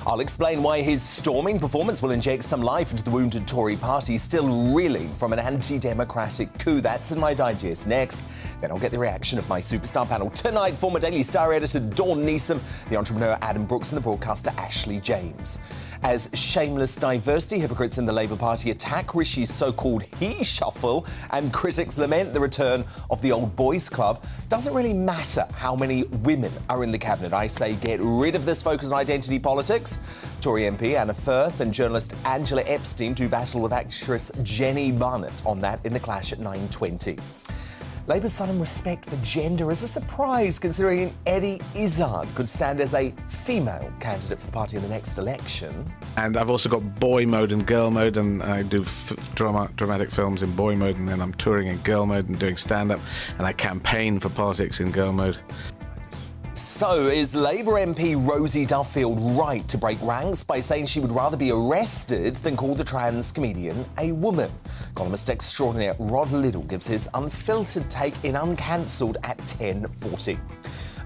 I'll explain why his storming performance will inject some life into the wounded Tory party, still reeling from an anti-democratic coup. That's in my digest next. Then I'll get the reaction of my superstar panel. Tonight, former Daily Star editor Dawn Neeson, the entrepreneur Adam Brooks and the broadcaster Ashley James. As shameless diversity hypocrites in the Labour Party attack Rishi's so-called he-shuffle and critics lament the return of the old boys club, doesn't really matter how many women are in the cabinet. I say get rid of this focus on identity politics. Tory MP Anna Firth and journalist Angela Epstein do battle with actress Jenny Barnett on that in the clash at 9:20. Labour's sudden respect for gender is a surprise, considering Eddie Izzard could stand as a female candidate for the party in the next election. And I've also got boy mode and girl mode, and I do dramatic films in boy mode, and then I'm touring in girl mode and doing stand-up, and I campaign for politics in girl mode. So, is Labour MP Rosie Duffield right to break ranks by saying she would rather be arrested than call the trans comedian a woman? Columnist extraordinaire Rod Liddle gives his unfiltered take in Uncancelled at 10:40.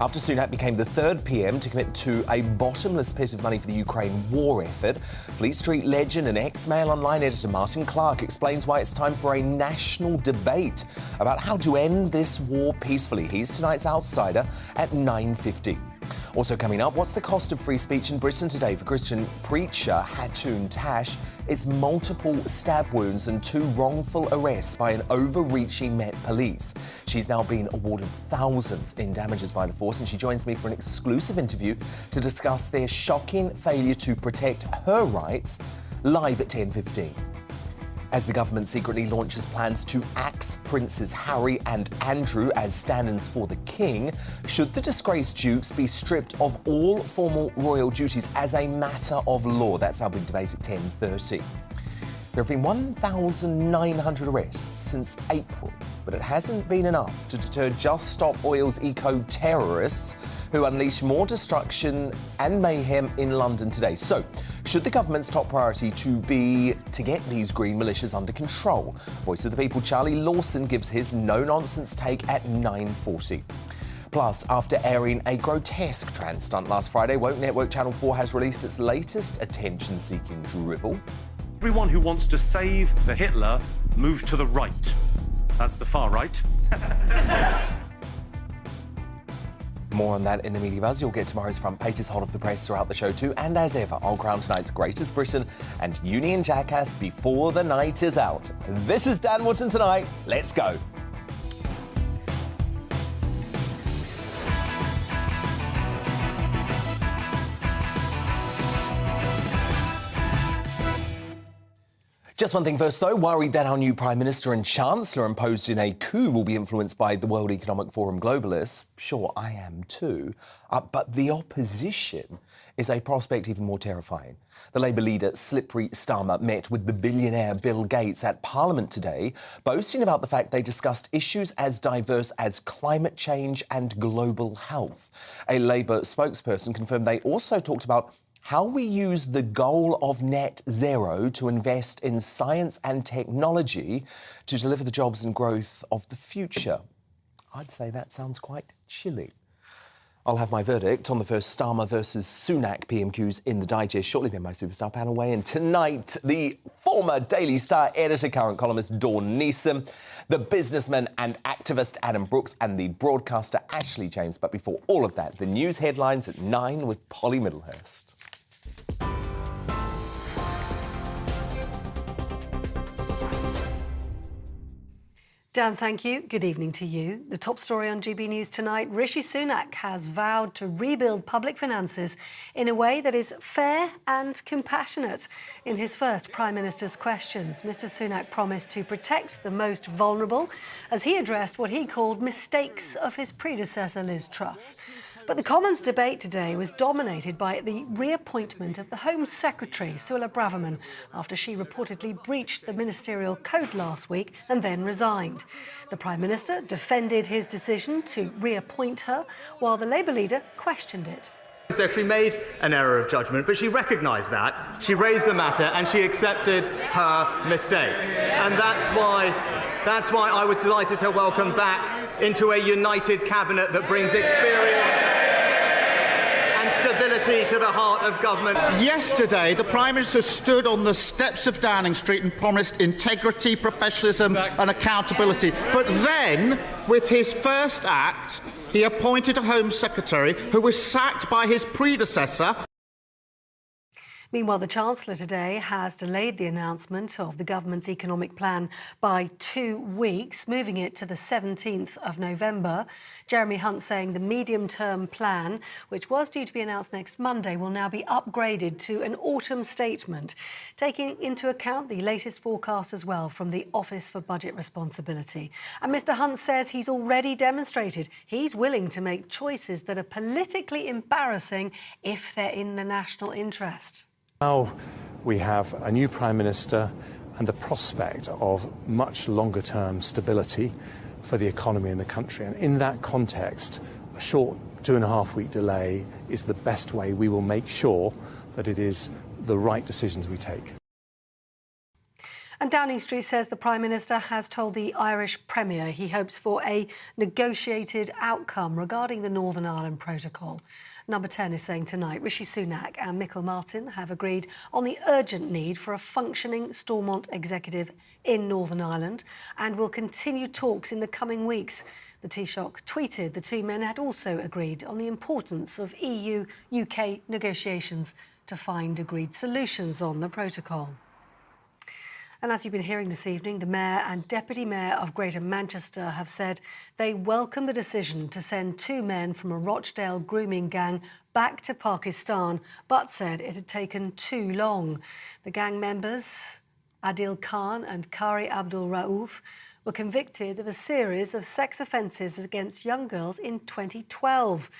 After Sunak became the third PM to commit to a bottomless pit of money for the Ukraine war effort, Fleet Street legend and ex-Mail Online editor Martin Clark explains why it's time for a national debate about how to end this war peacefully. He's tonight's outsider at 9:50. Also coming up, what's the cost of free speech in Britain today for Christian preacher Hatun Tash? It's multiple stab wounds and 2 wrongful arrests by an overreaching Met Police. She's now been awarded thousands in damages by the force, and she joins me for an exclusive interview to discuss their shocking failure to protect her rights, live at 10:15. As the government secretly launches plans to axe Princes Harry and Andrew as stand-ins for the King, should the disgraced dukes be stripped of all formal royal duties as a matter of law? That's our big debate at 10:30. There have been 1,900 arrests since April, but it hasn't been enough to deter Just Stop Oil's eco-terrorists who unleash more destruction and mayhem in London today. So, should the government's top priority be to get these green militias under control? Voice of the People Charlie Lawson gives his no-nonsense take at 9:40. Plus, after airing a grotesque trans stunt last Friday, Woke Network Channel 4 has released its latest attention-seeking drivel. Everyone who wants to save the Hitler, move to the right. That's the far right. More on that in the Media Buzz. You'll get tomorrow's front pages hot off the press throughout the show too. And as ever, I'll crown tonight's Greatest Britain and Union Jackass before the night is out. This is Dan Wootton Tonight. Let's go. Just one thing first, though. Worried that our new Prime Minister and Chancellor imposed in a coup will be influenced by the World Economic Forum globalists. Sure, I am too. But the opposition is a prospect even more terrifying. The Labour leader, Slippery Starmer, met with the billionaire Bill Gates at Parliament today, boasting about the fact they discussed issues as diverse as climate change and global health. A Labour spokesperson confirmed they also talked about how we use the goal of net zero to invest in science and technology to deliver the jobs and growth of the future. I'd say that sounds quite chilly. I'll have my verdict on the first Starmer versus Sunak PMQs in the digest shortly. Then my superstar panel weigh in. Tonight, the former Daily Star editor, current columnist Dawn Neeson, the businessman and activist Adam Brooks, and the broadcaster Ashley James. But before all of that, the news headlines at 9 with Polly Middlehurst. Dan, thank you. Good evening to you. The top story on GB News tonight, Rishi Sunak has vowed to rebuild public finances in a way that is fair and compassionate. In his first Prime Minister's questions, Mr Sunak promised to protect the most vulnerable as he addressed what he called mistakes of his predecessor, Liz Truss. But the Commons debate today was dominated by the reappointment of the Home Secretary, Suella Braverman, after she reportedly breached the ministerial code last week and then resigned. The Prime Minister defended his decision to reappoint her, while the Labour leader questioned it. The Secretary made an error of judgment, but she recognised that, she raised the matter and she accepted her mistake. And that's why I was delighted to welcome back into a united cabinet that brings experience and stability integrity to the heart of government. Yesterday, the Prime Minister stood on the steps of Downing Street and promised integrity, professionalism and accountability. But then, with his first act, he appointed a Home Secretary who was sacked by his predecessor. Meanwhile, the Chancellor today has delayed the announcement of the government's economic plan by 2 weeks, moving it to the 17th of November. Jeremy Hunt saying the medium-term plan, which was due to be announced next Monday, will now be upgraded to an autumn statement, taking into account the latest forecast as well from the Office for Budget Responsibility. And Mr Hunt says he's already demonstrated he's willing to make choices that are politically embarrassing if they're in the national interest. Now we have a new Prime Minister and the prospect of much longer-term stability for the economy in the country. And in that context, a short 2.5-week delay is the best way we will make sure that it is the right decisions we take. And Downing Street says the Prime Minister has told the Irish Premier he hopes for a negotiated outcome regarding the Northern Ireland Protocol. Number 10 is saying tonight Rishi Sunak and Michael Martin have agreed on the urgent need for a functioning Stormont executive in Northern Ireland and will continue talks in the coming weeks. The Taoiseach tweeted the two men had also agreed on the importance of EU-UK negotiations to find agreed solutions on the protocol. And as you've been hearing this evening, the Mayor and Deputy Mayor of Greater Manchester have said they welcome the decision to send 2 men from a Rochdale grooming gang back to Pakistan, but said it had taken too long. The gang members, Adil Khan and Kari Abdul Rauf, were convicted of a series of sex offences against young girls in 2012.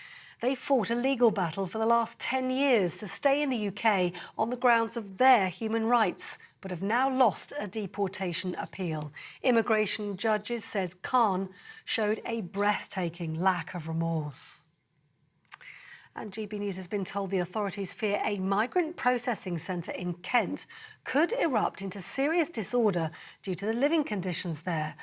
They fought a legal battle for the last 10 years to stay in the UK on the grounds of their human rights, but have now lost a deportation appeal. Immigration judges said Khan showed a breathtaking lack of remorse. And GB News has been told the authorities fear a migrant processing centre in Kent could erupt into serious disorder due to the living conditions there.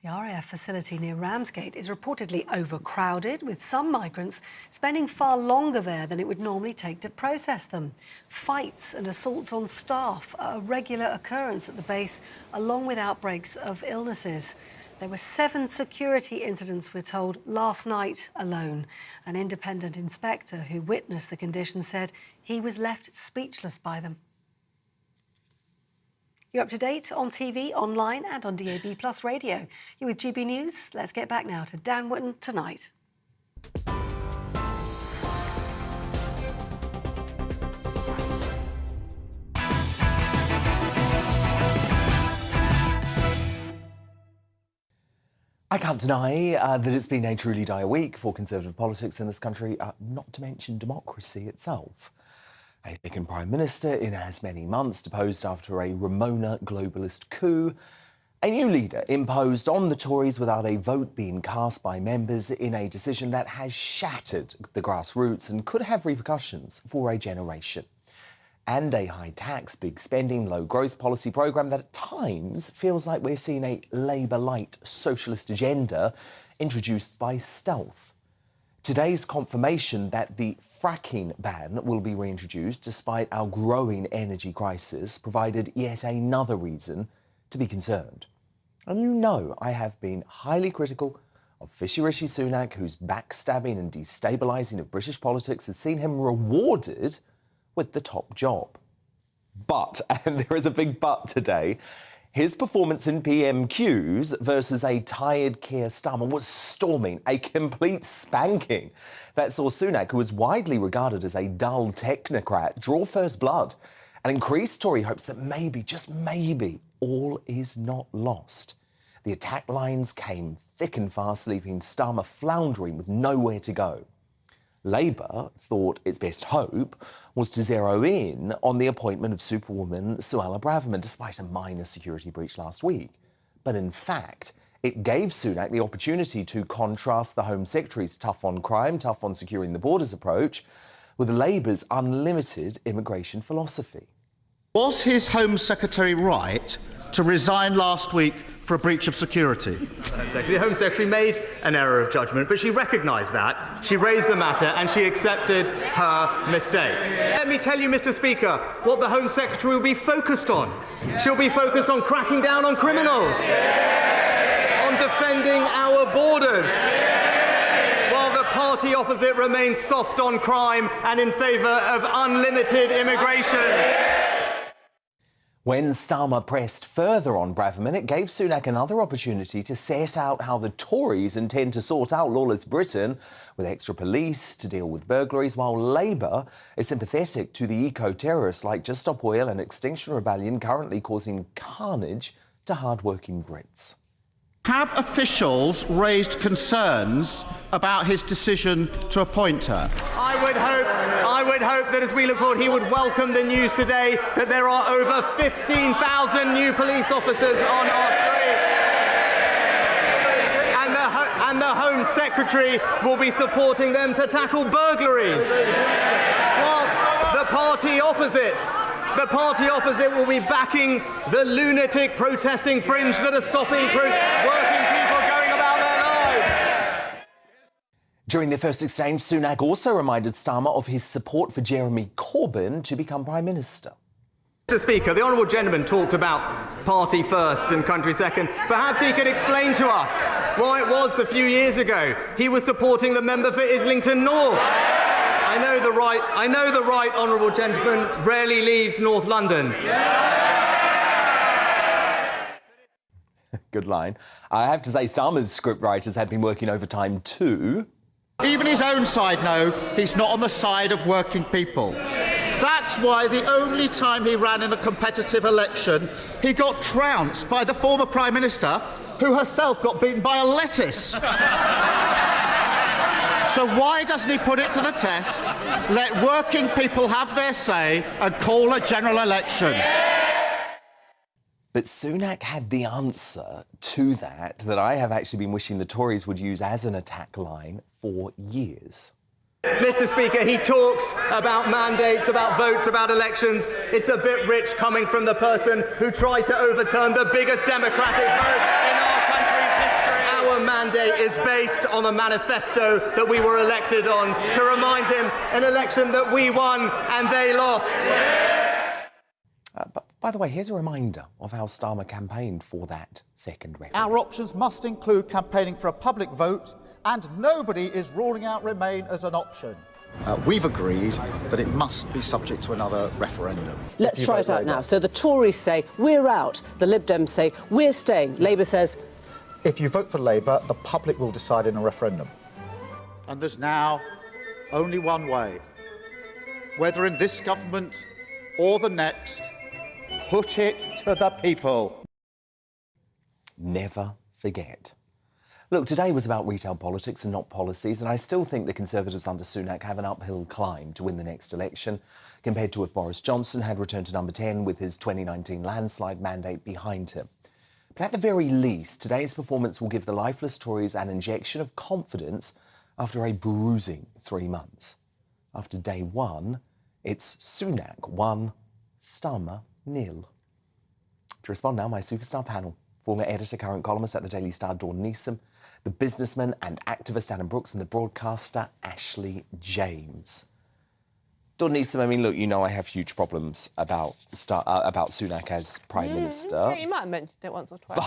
The RAF facility near Ramsgate is reportedly overcrowded, with some migrants spending far longer there than it would normally take to process them. Fights and assaults on staff are a regular occurrence at the base, along with outbreaks of illnesses. There were 7 security incidents, we're told, last night alone. An independent inspector who witnessed the conditions said he was left speechless by them. You're up to date on TV, online and on DAB+ radio. You're with GB News. Let's get back now to Dan Wootton tonight. I can't deny that it's been a truly dire week for Conservative politics in this country, not to mention democracy itself. A second Prime Minister in as many months deposed after a Ramona globalist coup. A new leader imposed on the Tories without a vote being cast by members in a decision that has shattered the grassroots and could have repercussions for a generation. And a high tax, big spending, low growth policy programme that at times feels like we're seeing a Labour-light socialist agenda introduced by stealth. Today's confirmation that the fracking ban will be reintroduced despite our growing energy crisis provided yet another reason to be concerned. And you know I have been highly critical of fishy Rishi Sunak, whose backstabbing and destabilising of British politics has seen him rewarded with the top job. But, and there is a big but today, his performance in pmqs versus a tired Keir Starmer was storming, a complete spanking that saw Sunak, who was widely regarded as a dull technocrat, draw first blood and increase Tory hopes that maybe, just maybe, all is not lost. The attack lines came thick and fast, leaving Starmer floundering with nowhere to go. Labour thought its best hope was to zero in on the appointment of Superwoman Suella Braverman, despite a minor security breach last week. But in fact, it gave Sunak the opportunity to contrast the Home Secretary's tough on crime, tough on securing the borders approach with Labour's unlimited immigration philosophy. Was his Home Secretary right to resign last week for a breach of security. The Home Secretary made an error of judgment, but she recognised that. She raised the matter and she accepted her mistake. Let me tell you, Mr. Speaker, what the Home Secretary will be focused on. She'll be focused on cracking down on criminals, on defending our borders, while the party opposite remains soft on crime and in favour of unlimited immigration. When Starmer pressed further on Braverman, it gave Sunak another opportunity to set out how the Tories intend to sort out lawless Britain with extra police to deal with burglaries, while Labour is sympathetic to the eco-terrorists like Just Stop Oil and Extinction Rebellion currently causing carnage to hard-working Brits. Have officials raised concerns about his decision to appoint her? I would hope that as we look forward, he would welcome the news today that there are over 15,000 new police officers on our street. And the Home Secretary will be supporting them to tackle burglaries. While the party opposite will be backing the lunatic protesting fringe that are stopping working people going about their lives. During their first exchange, Sunak also reminded Starmer of his support for Jeremy Corbyn to become Prime Minister. Mr. Speaker, the honourable gentleman talked about party first and country second. Perhaps he could explain to us why it was a few years ago he was supporting the member for Islington North. I know the right honourable gentleman rarely leaves North London. Good line. I have to say, Starmer's scriptwriters had been working overtime too. Even his own side know he's not on the side of working people. That's why the only time he ran in a competitive election, he got trounced by the former Prime Minister, who herself got beaten by a lettuce. So why doesn't he put it to the test, let working people have their say and call a general election? But Sunak had the answer to that I have actually been wishing the Tories would use as an attack line for years. Mr. Speaker, he talks about mandates, about votes, about elections. It's a bit rich coming from the person who tried to overturn the biggest democratic vote in our country's history. Our mandate is based on a manifesto that we were elected on to remind him an election that we won and they lost. But by the way, here's a reminder of how Starmer campaigned for that second referendum. Our options must include campaigning for a public vote, and nobody is ruling out Remain as an option. We've agreed that it must be subject to another referendum. Let's try it out now. So the Tories say, we're out. The Lib Dems say, we're staying. Labour says... If you vote for Labour, the public will decide in a referendum. And there's now only one way. Whether in this government or the next, put it to the people. Never forget. Look, today was about retail politics and not policies, and I still think the Conservatives under Sunak have an uphill climb to win the next election, compared to if Boris Johnson had returned to number 10 with his 2019 landslide mandate behind him. But at the very least, today's performance will give the lifeless Tories an injection of confidence after a bruising 3 months. After day one, it's Sunak 1, Starmer 0. To respond now, my superstar panel. Former editor, current columnist at the Daily Star, Dawn Neeson, the businessman and activist Adam Brooks, and the broadcaster Ashley James. Dawn Neeson, I mean, look, you know I have huge problems about Sunak as Prime Minister. Yeah, you might have mentioned it once or twice.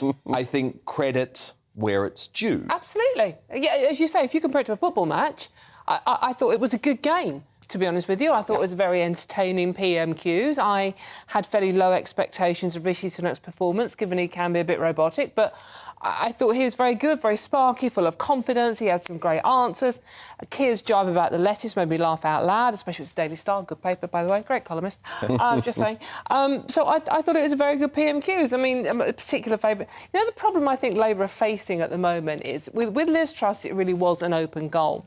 But I think credit where it's due. Absolutely. Yeah, as you say, if you compare it to a football match, I thought it was a good game. To be honest with you, I thought it was very entertaining PMQs. I had fairly low expectations of Rishi Sunak's performance, given he can be a bit robotic, but I thought he was very good, very sparky, full of confidence. He had some great answers. Keir's jibe about the lettuce made me laugh out loud, especially with the Daily Star. Good paper, by the way. Great columnist. Just saying. So I thought it was a very good PMQs. I mean, a particular favourite. You know, the problem I think Labour are facing at the moment is, with Liz Truss, it really was an open goal.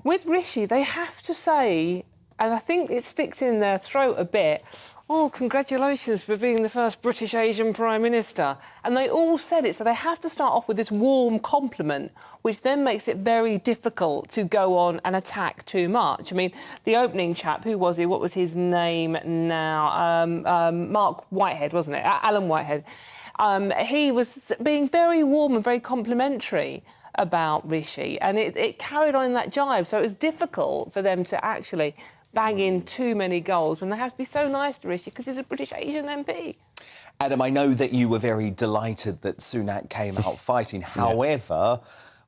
With Rishi, they have to say, and I think it sticks in their throat a bit, oh, congratulations for being the first British Asian Prime Minister. And they all said it, so they have to start off with this warm compliment, which then makes it very difficult to go on and attack too much. I mean, the opening chap, who was he? What was his name now? Mark Whitehead, wasn't it? Alan Whitehead. he was being very warm and very complimentary about Rishi, and it carried on in that jibe. So it was difficult for them to actually bang in too many goals when they have to be so nice to Rishi because he's a British Asian MP. Adam, I know that you were very delighted that Sunak came out fighting. However,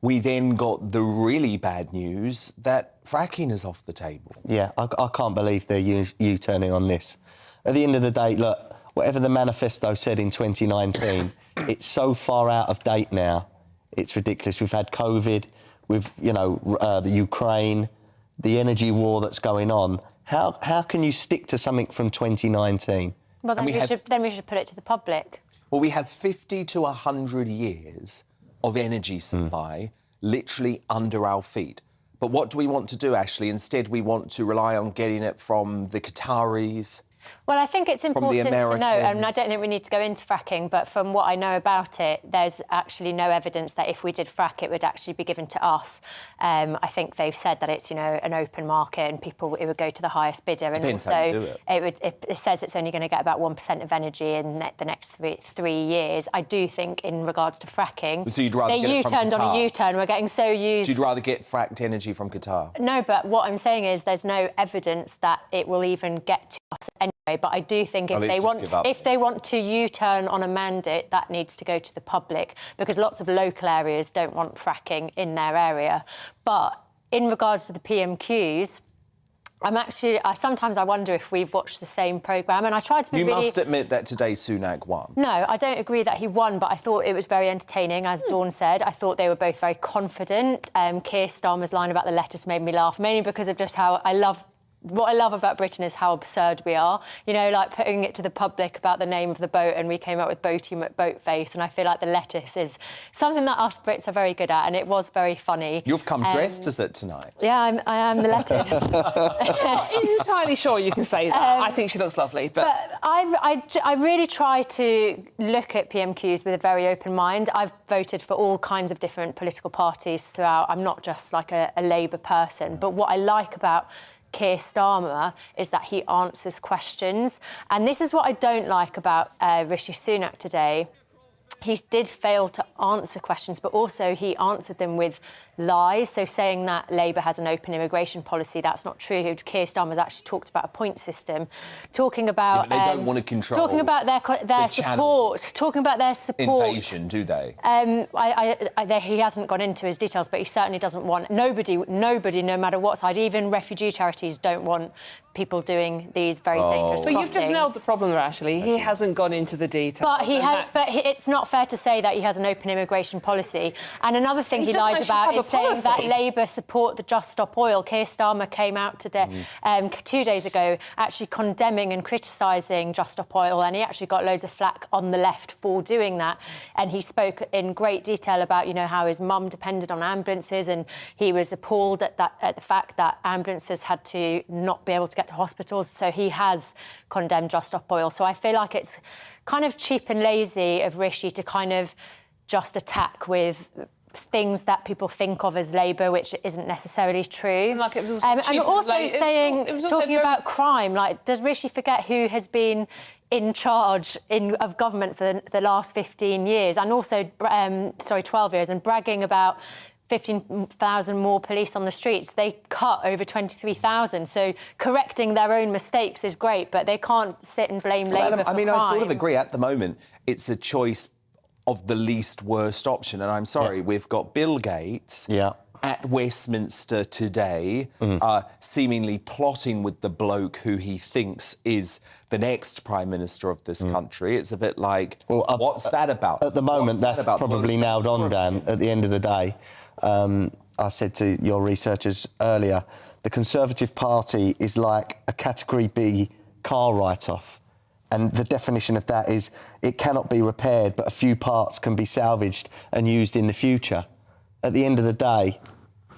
we then got the really bad news that fracking is off the table. Yeah, I can't believe they're U-turning on this. At the end of the day, look, whatever the manifesto said in 2019, it's so far out of date now. It's ridiculous. We've had COVID, we've, the Ukraine, the energy war that's going on. How can you stick to something from 2019? Well, then we should put it to the public. Well, we have 50 to 100 years of energy supply literally under our feet. But what do we want to do, Ashley? Instead, we want to rely on getting it from the Qataris. Well, I think it's important to know, and I don't think we need to go into fracking, but from what I know about it, there's actually no evidence that if we did frack, it would actually be given to us. I think they've said that it's, an open market and it would go to the highest bidder. And Depends also, how you do it. It says it's only going to get about 1% of energy in the next three years. I do think in regards to fracking, so you'd rather they get it from U-turned Qatar. on a U-turn. We're getting so used. So you'd rather get fracked energy from Qatar? No, but what I'm saying is there's no evidence that it will even get to us anyway. But I do think if they want to U-turn on a mandate, that needs to go to the public, because lots of local areas don't want fracking in their area. But in regards to the PMQs, sometimes I wonder if we've watched the same programme, and I tried to be You must admit that today Sunak won. No, I don't agree that he won, but I thought it was very entertaining, as Dawn said. I thought they were both very confident. Keir Starmer's line about the lettuce made me laugh, mainly because of just how what I love about Britain is how absurd we are. Like putting it to the public about the name of the boat, and we came up with Boaty McBoatface, and I feel like the lettuce is something that us Brits are very good at, and it was very funny. You've come dressed as it tonight. Yeah, I am the lettuce. I'm not entirely sure you can say that. I think she looks lovely. But I really try to look at PMQs with a very open mind. I've voted for all kinds of different political parties throughout. I'm not just like a Labour person, but what I like about Keir Starmer is that he answers questions. And this is what I don't like about Rishi Sunak today. He did fail to answer questions, but also he answered them with lies. So saying that Labour has an open immigration policy, that's not true. Keir Starmer's actually talked about a point system, talking about... they don't want to control... Talking about their support. Talking about their support. Invasion, do they? He hasn't gone into his details, but he certainly doesn't want... Nobody, no matter what side, even refugee charities don't want people doing these very dangerous But crossings. you've just nailed the problem there, Ashley. He hasn't gone into the details. But it's not fair to say that he has an open immigration policy. And another thing he lied about is saying that Labour support the Just Stop Oil. Keir Starmer came out today, 2 days ago, actually condemning and criticising Just Stop Oil, and he actually got loads of flack on the left for doing that. And he spoke in great detail about, how his mum depended on ambulances, and he was appalled at the fact that ambulances had to not be able to get to hospitals. So he has condemned Just Stop Oil. So I feel like it's kind of cheap and lazy of Rishi to kind of just attack with things that people think of as Labour, which isn't necessarily true. And also talking about crime, like, does Rishi forget who has been in charge of government for the last 15 years, and also, 12 years, and bragging about 15,000 more police on the streets? They cut over 23,000. So correcting their own mistakes is great, but they can't sit and blame Labour for crime. I sort of agree. At the moment, it's a choice of the least worst option. And I'm sorry, we've got Bill Gates at Westminster today, seemingly plotting with the bloke who he thinks is the next Prime Minister of this country. It's a bit like, what's that about? At the moment, that's probably nailed on, Dan, at the end of the day. I said to your researchers earlier, the Conservative Party is like a Category B car write-off. And the definition of that is it cannot be repaired, but a few parts can be salvaged and used in the future. At the end of the day,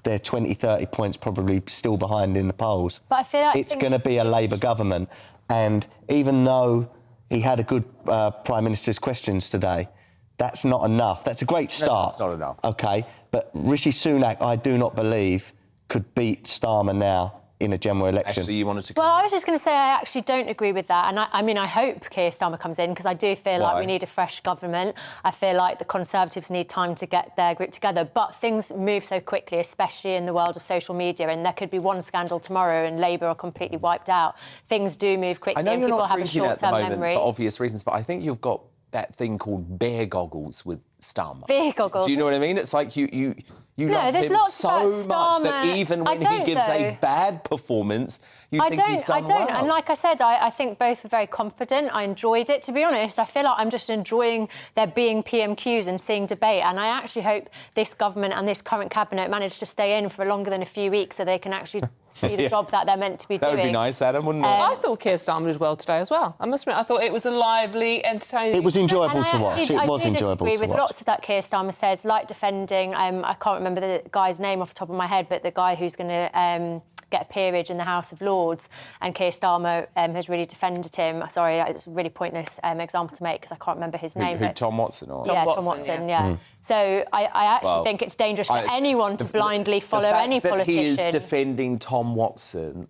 they're 20, 30 points probably still behind in the polls. But I feel like it's going to be a Labour government. And even though he had a good Prime Minister's questions today, that's not enough. That's a great start. No, that's not enough. OK, but Rishi Sunak, I do not believe, could beat Starmer now in a general election. Actually, you wanted to... Well, I was just going to say I actually don't agree with that. And I mean, I hope Keir Starmer comes in because I do feel like we need a fresh government. I feel like the Conservatives need time to get their group together. But things move so quickly, especially in the world of social media, and there could be one scandal tomorrow and Labour are completely wiped out. Things do move quickly. I know and you're people not have a drinking at the short-term moment memory. for obvious reasons, but I think you've got that thing called bear goggles with Starmer. Bear goggles? Do you know what I mean? It's like you love there's him lots so about much that Starmer. even when he gives a bad performance, you think he's done well. And like I said, I think both are very confident. I enjoyed it. To be honest, I feel like I'm just enjoying there being PMQs and seeing debate. And I actually hope this government and this current cabinet manage to stay in for longer than a few weeks so they can actually do the job that they're meant to be doing. That would be nice, Adam, wouldn't it? I thought Keir Starmer did well today as well. I must admit, I thought it was a lively, entertaining... It was enjoyable to watch. It was enjoyable to watch. I do disagree with lots of that Keir Starmer says, like defending, I can't remember the guy's name off the top of my head, but the guy who's going to get a peerage in the House of Lords, and Keir Starmer has really defended him. Sorry, it's a really pointless example to make because I can't remember his name. Who, Tom Watson? Or? Yeah, Tom Watson, yeah. So I actually think it's dangerous for anyone to blindly follow any politician. The fact that he is defending Tom Watson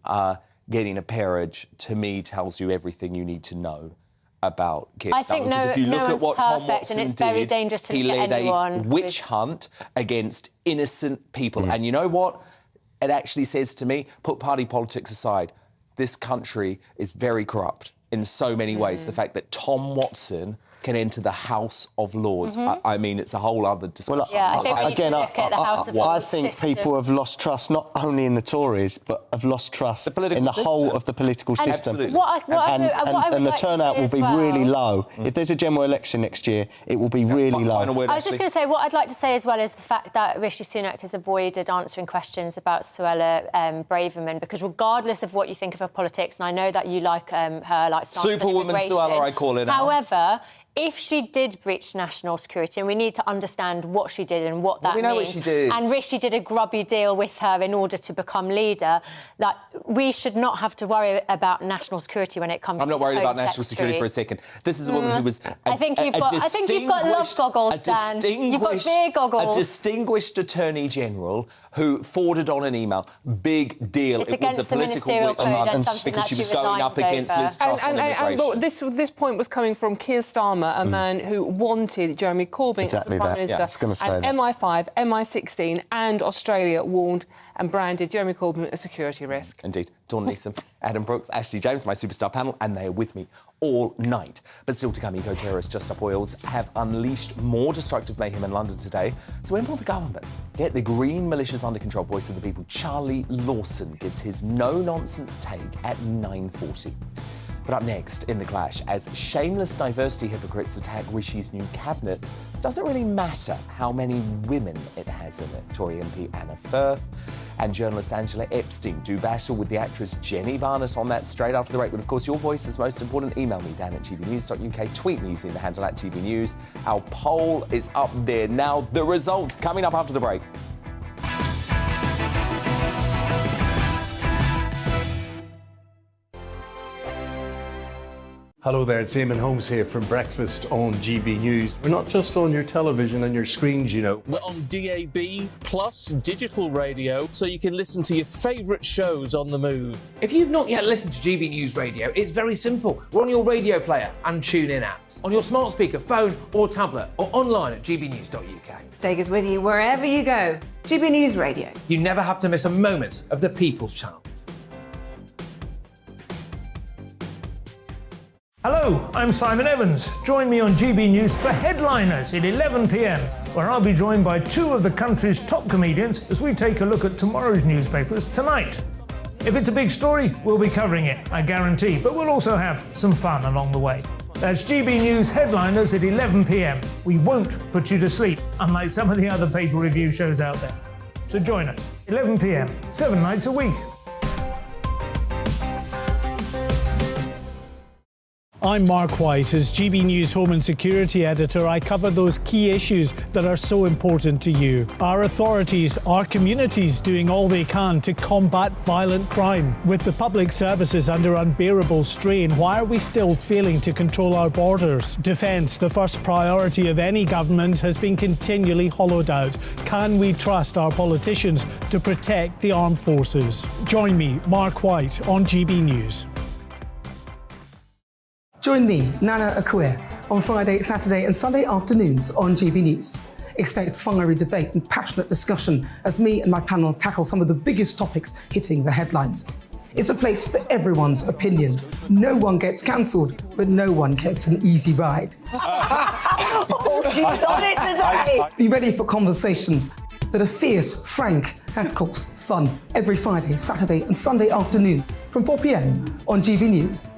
getting a peerage, to me, tells you everything you need to know about Keir Starmer. I think because if you look at what Tom perfect, Watson and it's very dangerous to he look at led anyone a witch hunt against innocent people. And you know what? It actually says to me, put party politics aside, this country is very corrupt in so many ways. The fact that Tom Watson can enter the House of Lords. I mean, it's a whole other discussion. Well, yeah, I think we need to look at the House of Lords I think system. people have lost trust not only in the Tories, but have lost trust in the whole of the political system. Absolutely. And the turnout will be really low. If there's a general election next year, it will be really low. I was just going to say, what I'd like to say as well is the fact that Rishi Sunak has avoided answering questions about Suella Braverman, because regardless of what you think of her politics, and I know that you like her, like stance on Superwoman immigration, Suella, I call it now. However, if she did breach national security, and we need to understand what she did and what that means. We know what she did. And Rishi did a grubby deal with her in order to become leader. That we should not have to worry about national security when it comes to I'm not worried Home about national Secretary. security for a second. This is a woman who was I think you've got love goggles, Dan. You've got beer goggles. A distinguished Attorney General who forwarded on an email. Big deal. It's it was against a the political ministerial witch code hunt and something because that she she was going up resigned against over. Liz Truss on immigration. But this point was coming from Keir Starmer, a man who wanted Jeremy Corbyn as a Prime Minister. Yeah, I was gonna say and that. MI5, MI16 and Australia warned and branded Jeremy Corbyn a security risk. Indeed. Dawn Neeson, Adam Brooks, Ashley James, my superstar panel, and they are with me all night. But still to come, eco-terrorists Just Stop Oils have unleashed more destructive mayhem in London today. So when will the government get the green militias under control? Voice of the People, Charlie Lawson, gives his no-nonsense take at 9:40. But up next, in The Clash, as shameless diversity hypocrites attack Rishi's new cabinet, doesn't really matter how many women it has in it. Tory MP Anna Firth and journalist Angela Epstein do battle with the actress Jenny Barnett on that straight after the break. But of course, your voice is most important. Email me, dan@gbnews.uk. Tweet me using the handle @gbnews. Our poll is up there now. The results coming up after the break. Hello there, it's Eamon Holmes here from Breakfast on GB News. We're not just on your television and your screens, you know. We're on DAB plus digital radio, so you can listen to your favourite shows on the move. If you've not yet listened to GB News Radio, it's very simple. We're on your radio player and TuneIn apps, on your smart speaker, phone or tablet, or online at gbnews.uk. Take us with you wherever you go. GB News Radio. You never have to miss a moment of the People's Channel. Hello, I'm Simon Evans. Join me on GB News for Headliners at 11 p.m, where I'll be joined by two of the country's top comedians as we take a look at tomorrow's newspapers tonight. If it's a big story, we'll be covering it, I guarantee, but we'll also have some fun along the way. That's GB News Headliners at 11 p.m. We won't put you to sleep, unlike some of the other paper review shows out there. So join us, 11 p.m, 7 nights a week. I'm Mark White. As GB News Home and Security Editor, I cover those key issues that are so important to you. Our authorities, our communities doing all they can to combat violent crime. With the public services under unbearable strain, why are we still failing to control our borders? Defence, the first priority of any government, has been continually hollowed out. Can we trust our politicians to protect the armed forces? Join me, Mark White, on GB News. Join me, Nana Akue, on Friday, Saturday and Sunday afternoons on GB News. Expect fiery debate and passionate discussion as me and my panel tackle some of the biggest topics hitting the headlines. It's a place for everyone's opinion. No one gets cancelled, but no one gets an easy ride. Oh, she's on it today! Be ready for conversations that are fierce, frank, and of course, fun. Every Friday, Saturday and Sunday afternoon from 4 p.m. on GB News.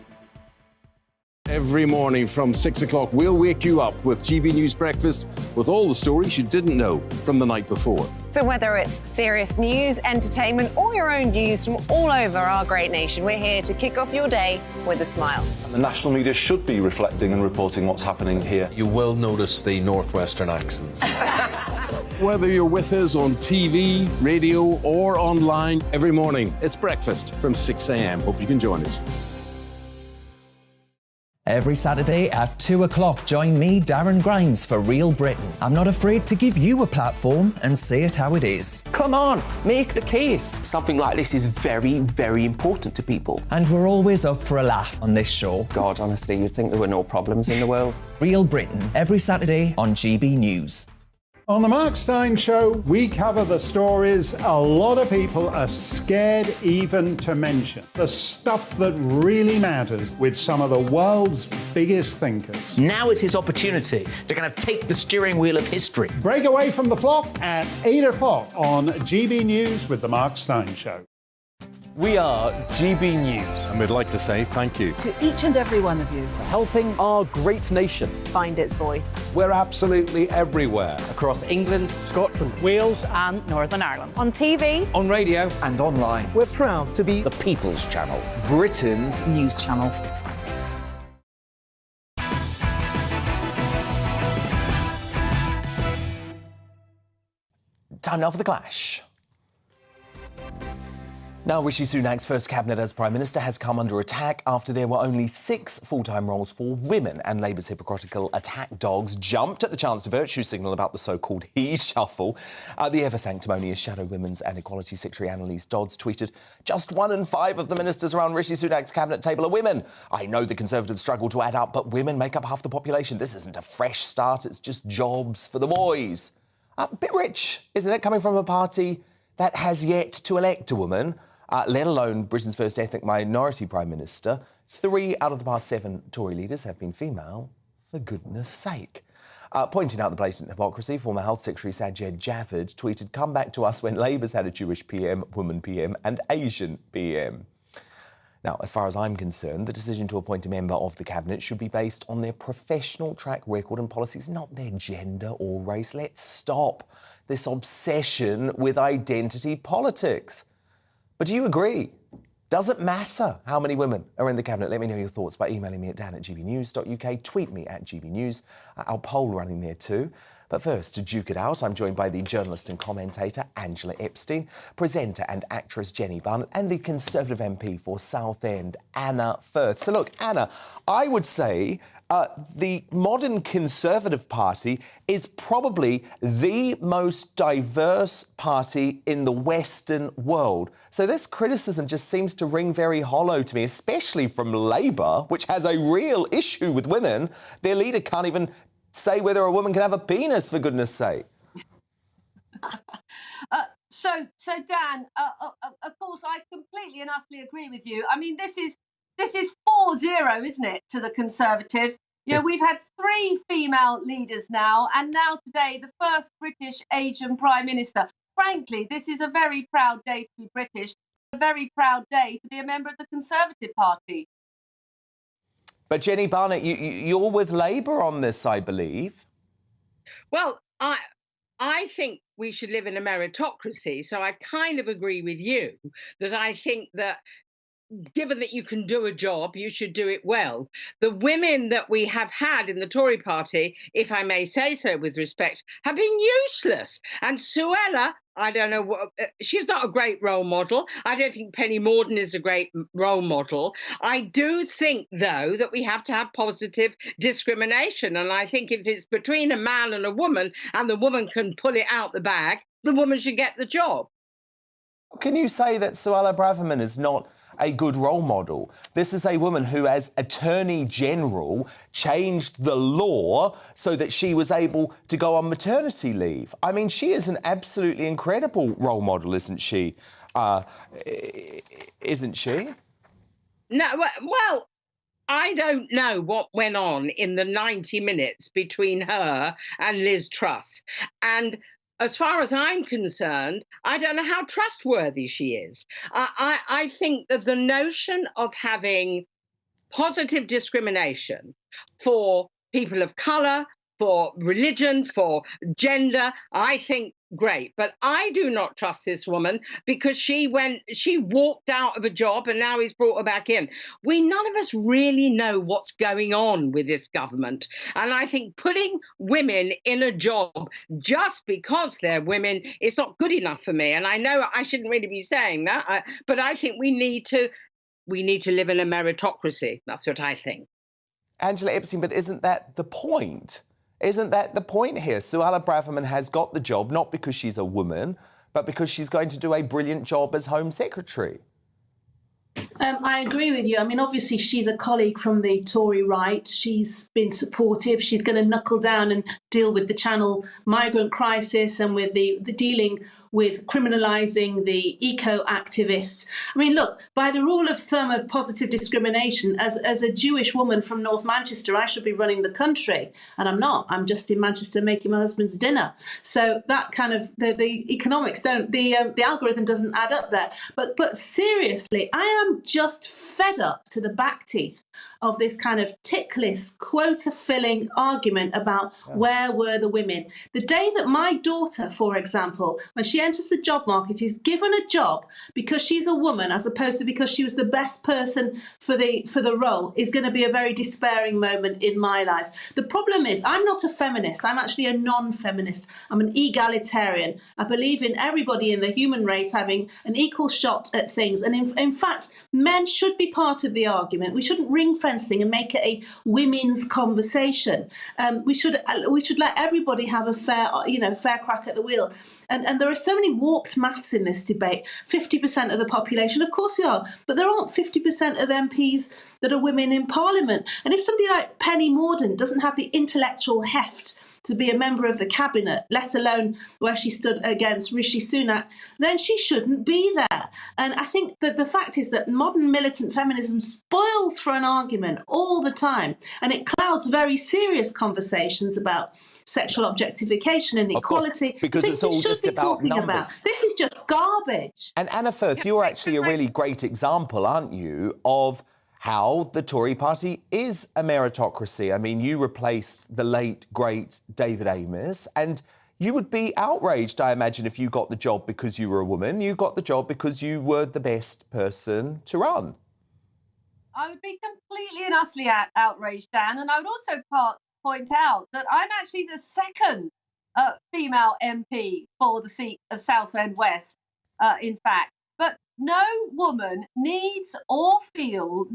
Every morning from 6 o'clock, we'll wake you up with GB News Breakfast with all the stories you didn't know from the night before. So whether it's serious news, entertainment, or your own views from all over our great nation, we're here to kick off your day with a smile. And the national media should be reflecting and reporting what's happening here. You will notice the northwestern accents. Whether you're with us on TV, radio, or online, every morning, it's breakfast from 6 a.m. Hope you can join us. Every Saturday at 2 o'clock, join me, Darren Grimes, for Real Britain. I'm not afraid to give you a platform and say it how it is. Come on, make the case. Something like this is very, very important to people. And we're always up for a laugh on this show. God, honestly, you'd think there were no problems in the world. Real Britain, every Saturday on GB News. On the Mark Steyn Show, we cover the stories a lot of people are scared even to mention. The stuff that really matters with some of the world's biggest thinkers. Now is his opportunity to kind of take the steering wheel of history. Break away from the flock at 8 o'clock on GB News with the Mark Steyn Show. We are GB News. And we'd like to say thank you to each and every one of you for helping our great nation find its voice. We're absolutely everywhere. Across England, Scotland, Wales and Northern Ireland. On TV, on radio and online. We're proud to be the People's Channel, Britain's news channel. Time now for the clash. Now, Rishi Sunak's first cabinet as Prime Minister has come under attack after there were only 6 full-time roles for women, and Labour's hypocritical attack dogs jumped at the chance to virtue signal about the so-called he shuffle. The ever-sanctimonious Shadow Women's and Equality Secretary Annalise Dodds tweeted, "Just 1 in 5 of the ministers around Rishi Sunak's cabinet table are women. I know the Conservatives struggle to add up, but women make up half the population. This isn't a fresh start, it's just jobs for the boys." A bit rich, isn't it, coming from a party that has yet to elect a woman, let alone Britain's first ethnic minority Prime Minister. 3 out of the past 7 Tory leaders have been female, for goodness sake. Pointing out the blatant hypocrisy, former Health Secretary Sajid Javid tweeted, "Come back to us when Labour's had a Jewish PM, woman PM and Asian PM." Now, as far as I'm concerned, the decision to appoint a member of the Cabinet should be based on their professional track record and policies, not their gender or race. Let's stop this obsession with identity politics. But do you agree? Does it matter how many women are in the Cabinet? Let me know your thoughts by emailing me at dan@gbnews.uk, tweet me at gbnews. Our poll running there too. But first, to duke it out, I'm joined by the journalist and commentator Angela Epstein, presenter and actress Jenny Barnett, and the Conservative MP for Southend, Anna Firth. So look, Anna, I would say the modern Conservative Party is probably the most diverse party in the Western world. So this criticism just seems to ring very hollow to me, especially from Labour, which has a real issue with women. Their leader can't even say whether a woman can have a penis, for goodness sake. So Dan, of course, I completely and utterly agree with you. I mean, this is 4-0, isn't it, to the Conservatives? You know, we've had 3 female leaders now, and now today the first British Asian Prime Minister. Frankly, this is a very proud day to be British, a very proud day to be a member of the Conservative Party. But Jenny Barnett, you're with Labour on this, I believe. Well, I think we should live in a meritocracy, so I kind of agree with you that I think that given that you can do a job, you should do it well. The women that we have had in the Tory party, if I may say so with respect, have been useless. And Suella, I don't know what, she's not a great role model. I don't think Penny Mordaunt is a great role model. I do think, though, that we have to have positive discrimination. And I think if it's between a man and a woman and the woman can pull it out the bag, the woman should get the job. Can you say that Suella Braverman is not a good role model? This is a woman who, as Attorney General, changed the law so that she was able to go on maternity leave. I mean, she is an absolutely incredible role model, isn't she? Isn't she? No, well, I don't know what went on in the 90 minutes between her and Liz Truss. And as far as I'm concerned, I don't know how trustworthy she is. I think that the notion of having positive discrimination for people of colour, for religion, for gender, I think great. But I do not trust this woman because she walked out of a job and now he's brought her back in. None of us really know what's going on with this government. And I think putting women in a job just because they're women is not good enough for me. And I know I shouldn't really be saying that, but I think we need to live in a meritocracy. That's what I think. Angela Epstein, but isn't that the point? Isn't that the point here? Suella Braverman has got the job, not because she's a woman, but because she's going to do a brilliant job as Home Secretary. I agree with you. I mean, obviously, she's a colleague from the Tory right. She's been supportive. She's going to knuckle down and deal with the Channel migrant crisis and with the dealing with criminalising the eco-activists. I mean, look, by the rule of thumb of positive discrimination, as a Jewish woman from North Manchester, I should be running the country. And I'm not. I'm just in Manchester making my husband's dinner. So that kind of, the economics don't, the algorithm doesn't add up there. But seriously, I am just fed up to the back teeth of this kind of tick-list, quota-filling argument about where were the women. The day that my daughter, for example, when she enters the job market, is given a job because she's a woman as opposed to because she was the best person for the role, is going to be a very despairing moment in my life. The problem is I'm not a feminist. I'm actually a non-feminist. I'm an egalitarian. I believe in everybody in the human race having an equal shot at things. And in fact, men should be part of the argument. We shouldn't ring fence thing and make it a women's conversation. We should let everybody have a fair crack at the wheel. And there are so many warped maths in this debate. 50% of the population, of course we are, but there aren't 50% of MPs that are women in Parliament. And if somebody like Penny Mordaunt doesn't have the intellectual heft to be a member of the cabinet, let alone where she stood against Rishi Sunak, then she shouldn't be there. And I think that the fact is that modern militant feminism spoils for an argument all the time, and it clouds very serious conversations about sexual objectification and equality. Because it's all just about numbers. This is just garbage. And Anna Firth, you're actually a really great example, aren't you, of how the Tory party is a meritocracy. I mean, you replaced the late, great David Amess, and you would be outraged, I imagine, if you got the job because you were a woman. You got the job because you were the best person to run. I would be completely and utterly outraged, Dan, and I would also point out that I'm actually the second female MP for the seat of Southend West, in fact. But no woman needs or feels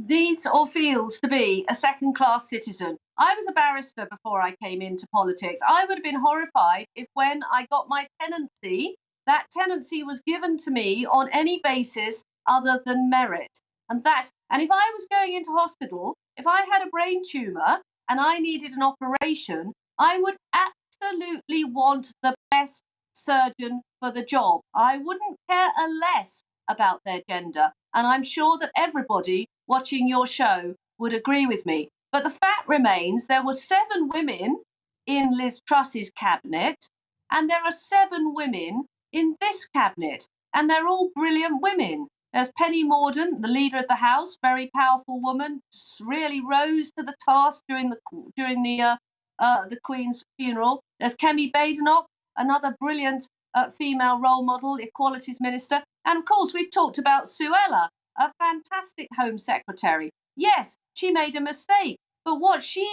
to be a second-class citizen. I was a barrister before I came into politics. I would have been horrified if when I got my tenancy, that tenancy was given to me on any basis other than merit. And if I was going into hospital, if I had a brain tumour and I needed an operation, I would absolutely want the best surgeon for the job. I wouldn't care a less about their gender. And I'm sure that everybody watching your show would agree with me. But the fact remains there were 7 women in Liz Truss's cabinet, and there are 7 women in this cabinet, and they're all brilliant women. There's Penny Mordaunt, the leader of the House, very powerful woman, really rose to the task during the Queen's funeral. There's Kemi Badenoch, another brilliant female role model, equalities minister. And of course, we've talked about Suella. a fantastic Home Secretary. Yes, she made a mistake, but what she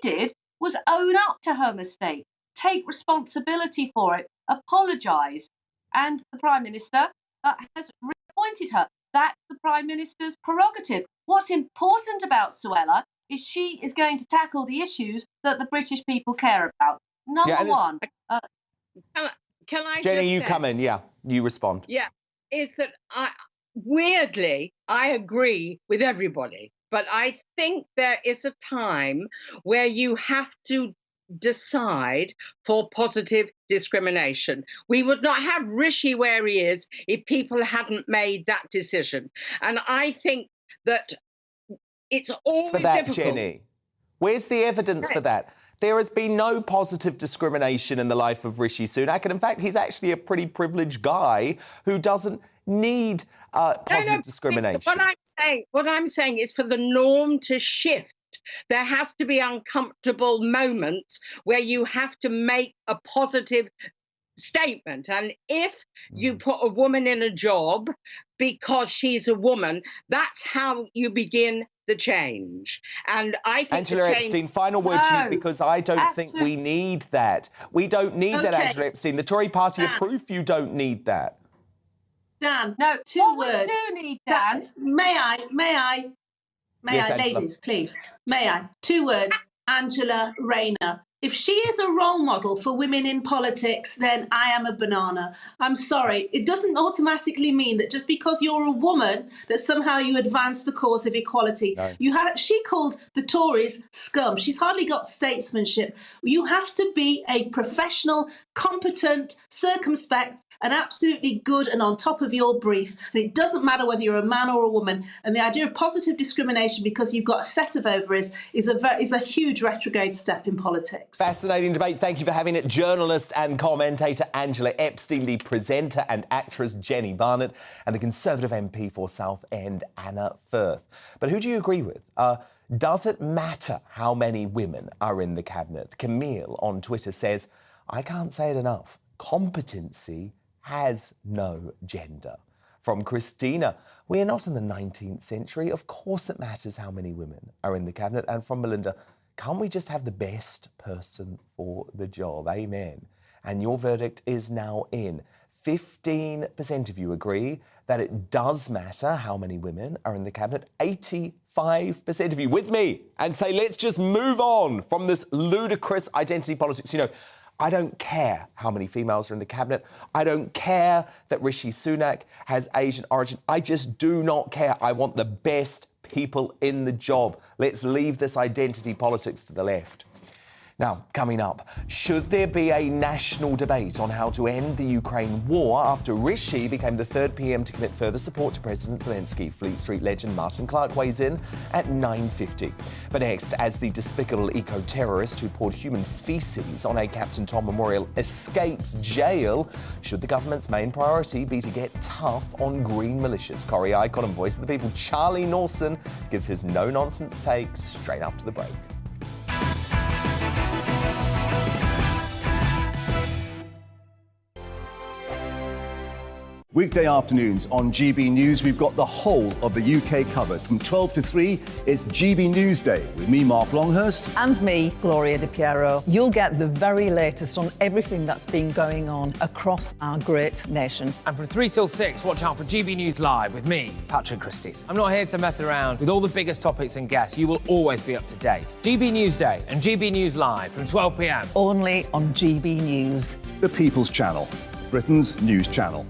did was own up to her mistake, take responsibility for it, apologise, and the Prime Minister has reappointed her. That's the Prime Minister's prerogative. What's important about Suella is she is going to tackle the issues that the British people care about. Number one. Can I Jenny, just you say, come in. Yeah, you respond. Yeah, is that weirdly, I agree with everybody, but I think there is a time where you have to decide for positive discrimination. We would not have Rishi where he is if people hadn't made that decision. And I think that it's always for that, difficult. Jenny. Where's the evidence for that? There has been no positive discrimination in the life of Rishi Sunak, and in fact, he's actually a pretty privileged guy who doesn't need positive discrimination. What I'm saying is for the norm to shift, there has to be uncomfortable moments where you have to make a positive statement. And if you put a woman in a job because she's a woman, that's how you begin the change. And I think Angela Epstein, final word to you, because I don't think we need that. We don't need that, Angela Epstein. The Tory party are proof you don't need that. Dan, no, two words. We do need Dan. May I, Yes, Angela. ladies, please? May I? 2 words. Angela Rayner. If she is a role model for women in politics, then I am a banana. I'm sorry. It doesn't automatically mean that just because you're a woman that somehow you advance the cause of equality. No. She called the Tories scum. She's hardly got statesmanship. You have to be a professional, competent, circumspect, and absolutely good and on top of your brief. And it doesn't matter whether you're a man or a woman. And the idea of positive discrimination because you've got a set of ovaries is a huge retrograde step in politics. Fascinating debate. Thank you for having it. Journalist and commentator Angela Epstein, the presenter and actress Jenny Barnett, and the Conservative MP for Southend, Anna Firth. But who do you agree with? Does it matter how many women are in the cabinet? Camille on Twitter says, I can't say it enough. Competency has no gender. From Christina, we are not in the 19th century. Of course it matters how many women are in the cabinet. And from Melinda, can't we just have the best person for the job? Amen. And your verdict is now in. 15% of you agree that it does matter how many women are in the cabinet. 85% of you with me and say, let's just move on from this ludicrous identity politics. You know, I don't care how many females are in the cabinet. I don't care that Rishi Sunak has Asian origin. I just do not care. I want the best people in the job. Let's leave this identity politics to the left. Now, coming up, should there be a national debate on how to end the Ukraine war after Rishi became the third PM to commit further support to President Zelensky? Fleet Street legend Martin Clark weighs in at 9:50. But next, as the despicable eco-terrorist who poured human faeces on a Captain Tom memorial escapes jail, should the government's main priority be to get tough on green militias? Corrie icon and voice of the people Charlie Norson gives his no-nonsense take straight after the break. Weekday afternoons on GB News, we've got the whole of the UK covered. From 12 to 3, it's GB News Day with me, Mark Longhurst. And me, Gloria Di Piero. You'll get the very latest on everything that's been going on across our great nation. And from 3 till 6, watch out for GB News Live with me, Patrick Christys. I'm not here to mess around. With all the biggest topics and guests, you will always be up to date. GB News Day and GB News Live from 12 p.m. Only on GB News. The People's Channel, Britain's news channel.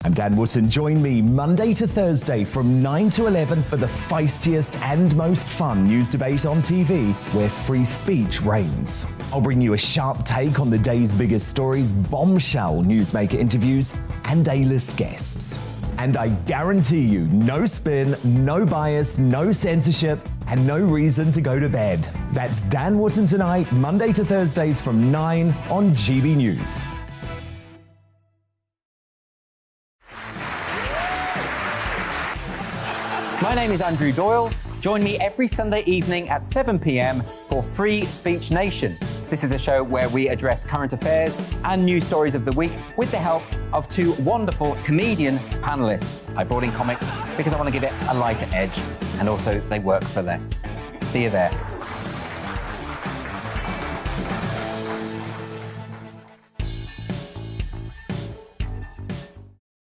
I'm Dan Wootton. Join me Monday to Thursday from 9 to 11 for the feistiest and most fun news debate on TV, where free speech reigns. I'll bring you a sharp take on the day's biggest stories, bombshell newsmaker interviews, and A-list guests. And I guarantee you, no spin, no bias, no censorship, and no reason to go to bed. That's Dan Wootton tonight, Monday to Thursdays from 9 on GB News. My name is Andrew Doyle, Join me every Sunday evening at 7 p.m. for Free Speech Nation. This is a show where we address current affairs and news stories of the week with the help of two wonderful comedian panellists. I brought in comics because I want to give it a lighter edge, and also they work for less. See you there.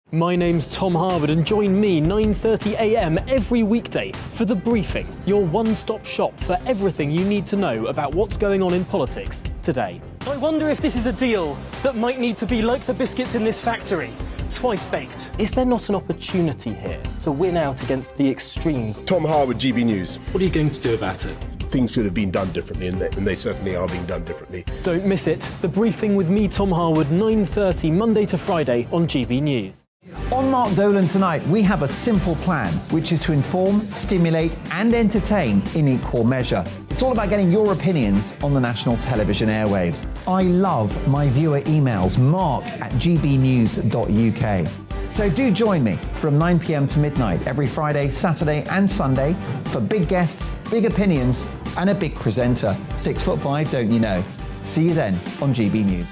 My name's Tom Harwood, and join me 9:30 a.m. every weekday for The Briefing, your one-stop shop for everything you need to know about what's going on in politics today. I wonder if this is a deal that might need to be like the biscuits in this factory, twice baked. Is there not an opportunity here to win out against the extremes? Tom Harwood, GB News. What are you going to do about it? Things should have been done differently, and they certainly are being done differently. Don't miss it. The Briefing with me, Tom Harwood, 9:30 Monday to Friday on GB News. On Mark Dolan tonight, we have a simple plan, which is to inform, stimulate and entertain in equal measure. It's all about getting your opinions on the national television airwaves. I love my viewer emails, mark@gbnews.uk. So do join me from 9 p.m. to midnight every Friday, Saturday and Sunday for big guests, big opinions and a big presenter. 6'5", don't you know? See you then on GB News.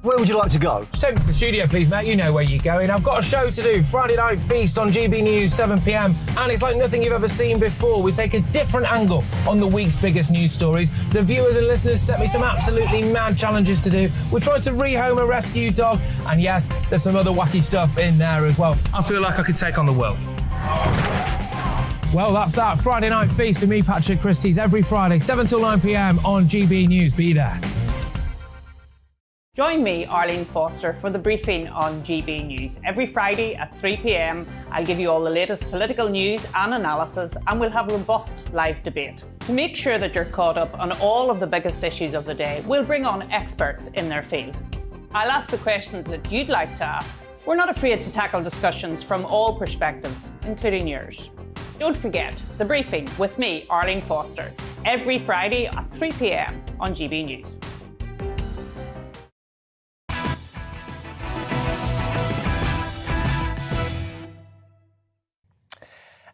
Where would you like to go? Just take me to the studio, please, Matt. You know where you're going. I've got a show to do. Friday Night Feast on GB News, 7 p.m. And it's like nothing you've ever seen before. We take a different angle on the week's biggest news stories. The viewers and listeners set me some absolutely mad challenges to do. We're trying to rehome a rescue dog. And yes, there's some other wacky stuff in there as well. I feel like I could take on the world. Well, that's that. Friday Night Feast with me, Patrick Christie's, every Friday, 7 till 9 p.m. on GB News. Be there. Join me, Arlene Foster, for The Briefing on GB News. Every Friday at 3 p.m, I'll give you all the latest political news and analysis, and we'll have robust live debate. To make sure that you're caught up on all of the biggest issues of the day, we'll bring on experts in their field. I'll ask the questions that you'd like to ask. We're not afraid to tackle discussions from all perspectives, including yours. Don't forget, The Briefing with me, Arlene Foster, every Friday at 3 p.m. on GB News.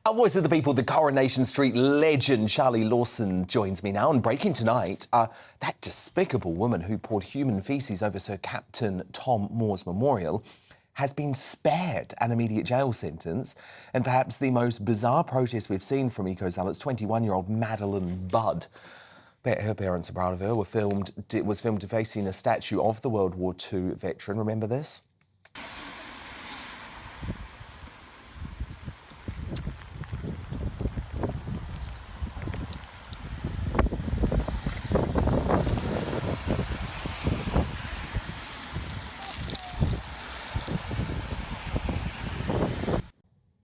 Our voice of the people, the Coronation Street legend Charlie Lawson joins me now. And breaking tonight, that despicable woman who poured human faeces over Sir Captain Tom Moore's memorial has been spared an immediate jail sentence. And perhaps the most bizarre protest we've seen from eco-zealots, 21-year-old Madeline Budd. Bet her parents are proud of her. Was filmed defacing a statue of the World War II veteran. Remember this?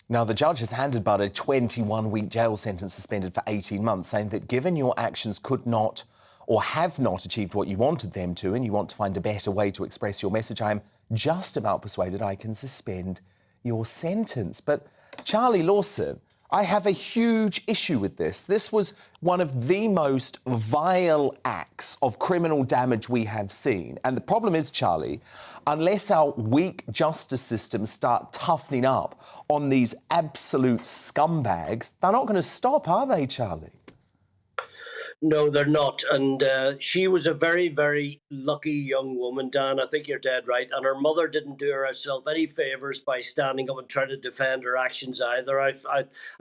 Now, the judge has handed Budd a 21-week jail sentence suspended for 18 months, saying that given your actions could not or have not achieved what you wanted them to, and you want to find a better way to express your message, I am just about persuaded I can suspend your sentence. But Charlie Lawson, I have a huge issue with this. This was one of the most vile acts of criminal damage we have seen. And the problem is, Charlie, unless our weak justice systems start toughening up on these absolute scumbags, they're not going to stop, are they, Charlie? No, they're not. And she was a very, very lucky young woman, Dan. I think you're dead right. And her mother didn't do herself any favours by standing up and trying to defend her actions either. I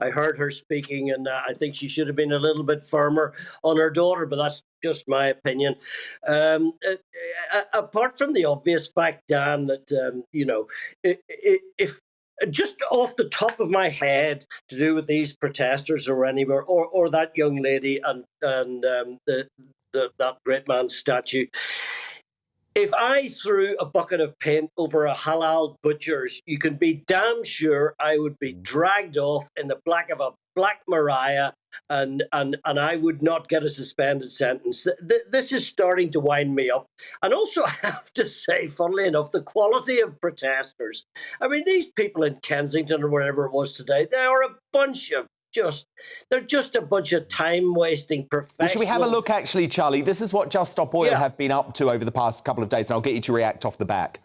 heard her speaking, and I think she should have been a little bit firmer on her daughter, but that's just my opinion. Apart from the obvious fact, Dan, that, if just off the top of my head, to do with these protesters or anywhere, or that young lady and that great man's statue, if I threw a bucket of paint over a halal butcher's, you can be damn sure I would be dragged off in the black of a Black Mariah, and I would not get a suspended sentence. This is starting to wind me up. And also, I have to say, funnily enough, the quality of protesters. I mean, these people in Kensington or wherever it was today, they are a bunch of they're just a bunch of time-wasting professionals. Well, should we have a look, actually, Charlie? This is what Just Stop Oil have been up to over the past couple of days, and I'll get you to react off the back.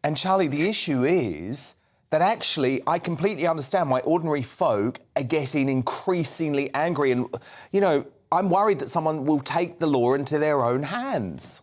And Charlie, the issue is that actually I completely understand why ordinary folk are getting increasingly angry. And, you know, I'm worried that someone will take the law into their own hands.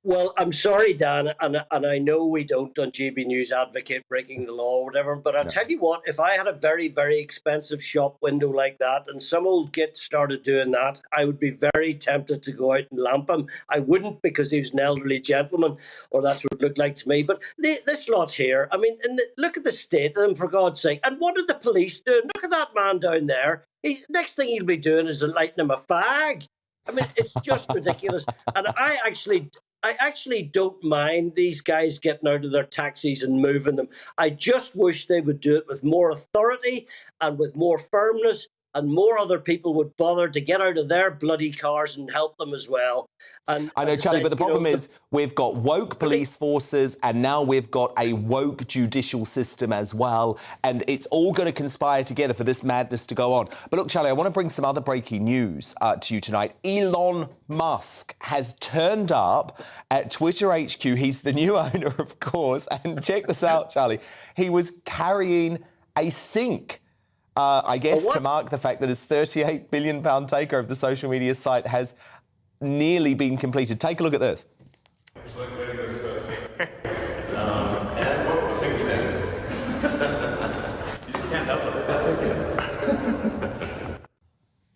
Well, I'm sorry, Dan, and I know we don't on GB News advocate breaking the law or whatever, but I'll tell you what, if I had a very, very expensive shop window like that and some old git started doing that, I would be very tempted to go out and lamp him. I wouldn't, because he was an elderly gentleman, or that's what it looked like to me. But this lot here, I mean, look at the state of them, for God's sake. And what did the police do? Look at that man down there. Next thing he'll be doing is lighting him a fag. I mean, it's just ridiculous. And I actually don't mind these guys getting out of their taxis and moving them. I just wish they would do it with more authority and with more firmness, and more other people would bother to get out of their bloody cars and help them as well. And I know, Charlie, but the problem is we've got woke police forces and now we've got a woke judicial system as well, and it's all going to conspire together for this madness to go on. But look, Charlie, I want to bring some other breaking news to you tonight. Elon Musk has turned up at Twitter HQ. He's the new owner, of course, and check this out, Charlie. He was carrying a sink. I guess to mark the fact that his £38 billion takeover of the social media site has nearly been completed. Take a look at this.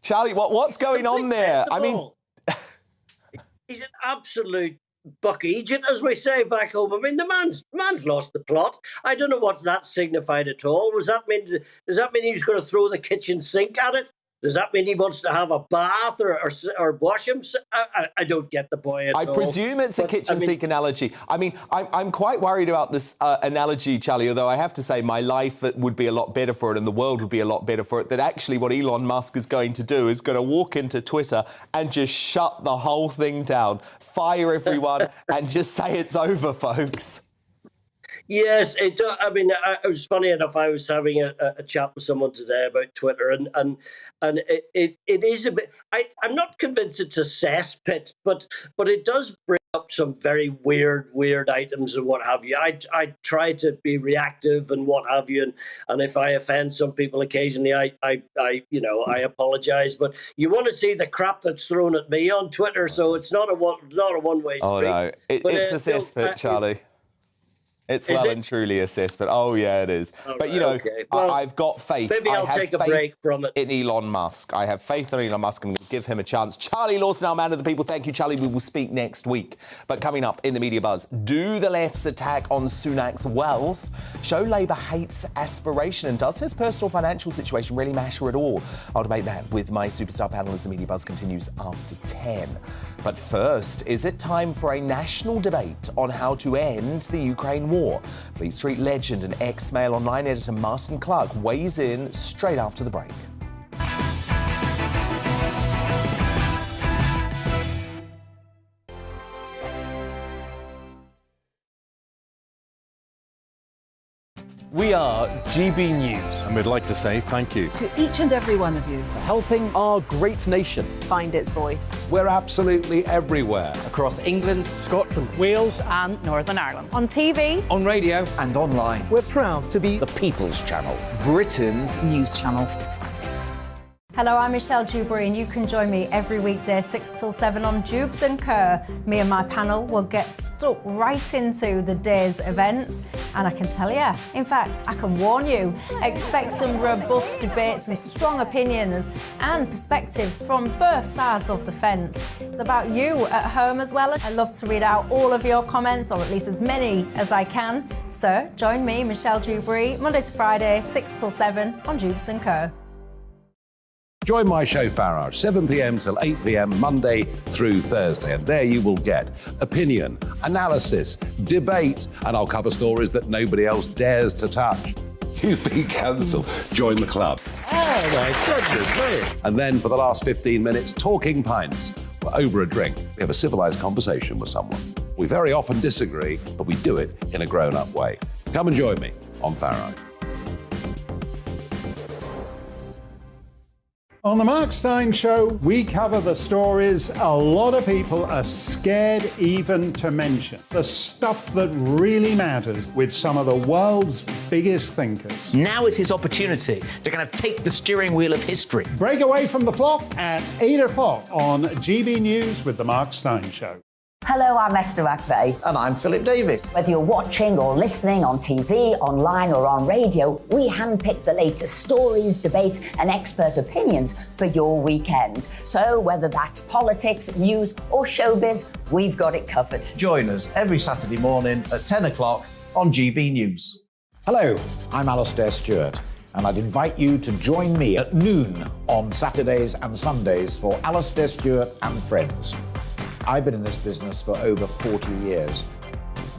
Charlie, what's going on there? I mean, he's an absolute buck Egypt, as we say back home. I mean, the man's lost the plot. I don't know what that signified at all. Does that mean he was going to throw the kitchen sink at it? Does that mean he wants to have a bath or wash himself? I don't get the point at all. I presume it's a kitchen sink analogy. I mean, I'm quite worried about this analogy, Charlie, although I have to say my life would be a lot better for it and the world would be a lot better for it, that actually what Elon Musk is going to do is going to walk into Twitter and just shut the whole thing down, fire everyone and just say it's over, folks. Yes, it was funny enough. I was having a chat with someone today about Twitter, and it is a bit. I'm not convinced it's a cesspit, but it does bring up some very weird items and what have you. I try to be reactive and what have you, and if I offend some people occasionally, I apologize. But you want to see the crap that's thrown at me on Twitter, so it's not a one-way street. Oh no, it's a cesspit, Charlie. It's well and truly a cesspit. Oh, yeah, it is. But, you know, I've got faith. Maybe I'll take a break from it. In Elon Musk. I have faith in Elon Musk. I'm going to give him a chance. Charlie Lawson, our man of the people. Thank you, Charlie. We will speak next week. But coming up in the Media Buzz, do the left's attack on Sunak's wealth show Labour hates aspiration? And does his personal financial situation really matter at all? I'll debate that with my superstar panel as the Media Buzz continues after 10. But first, is it time for a national debate on how to end the Ukraine war? Fleet Street legend and ex-Mail Online editor Martin Clark weighs in straight after the break. We are GB News. And we'd like to say thank you To each and every one of you. for helping our great nation Find its voice. We're absolutely everywhere. Across England, Scotland, Wales and Northern Ireland. On TV. on radio, and online. We're proud to be The People's Channel, Britain's News channel. Hello, I'm Michelle Dewberry, and you can join me every weekday 6 till 7 on Jubes and Kerr. Me and my panel will get stuck right into the day's events, and I can tell you, in fact, I can warn you, expect some robust debates, some strong opinions and perspectives from both sides of the fence. It's about you at home as well. I love to read out all of your comments, or at least as many as I can. So join me, Michelle Dewberry, Monday to Friday, 6 till 7 on Jubes and Kerr. Join my show Farage, 7 p.m. till 8 p.m. Monday through Thursday, and there you will get opinion, analysis, debate, and I'll cover stories that nobody else dares to touch. You've been cancelled. Join the club. Oh my goodness me! And then for the last 15 minutes, talking pints. Over a drink, we have a civilised conversation with someone. We very often disagree, but we do it in a grown-up way. Come and join me on Farage. On the Mark Steyn Show, we cover the stories a lot of people are scared even to mention. The stuff that really matters with some of the world's biggest thinkers. Now is his opportunity to kind of take the steering wheel of history. Break away from the flop at 8 o'clock on GB News with the Mark Steyn Show. Hello, I'm Esther McVeigh. And I'm Philip Davis. Whether you're watching or listening on TV, online or on radio, we handpick the latest stories, debates and expert opinions for your weekend. So whether that's politics, news or showbiz, we've got it covered. Join us every Saturday morning at 10 o'clock on GB News. Hello, I'm Alastair Stewart, and I'd invite you to join me at noon on Saturdays and Sundays for Alastair Stewart and Friends. I've been in this business for over 40 years.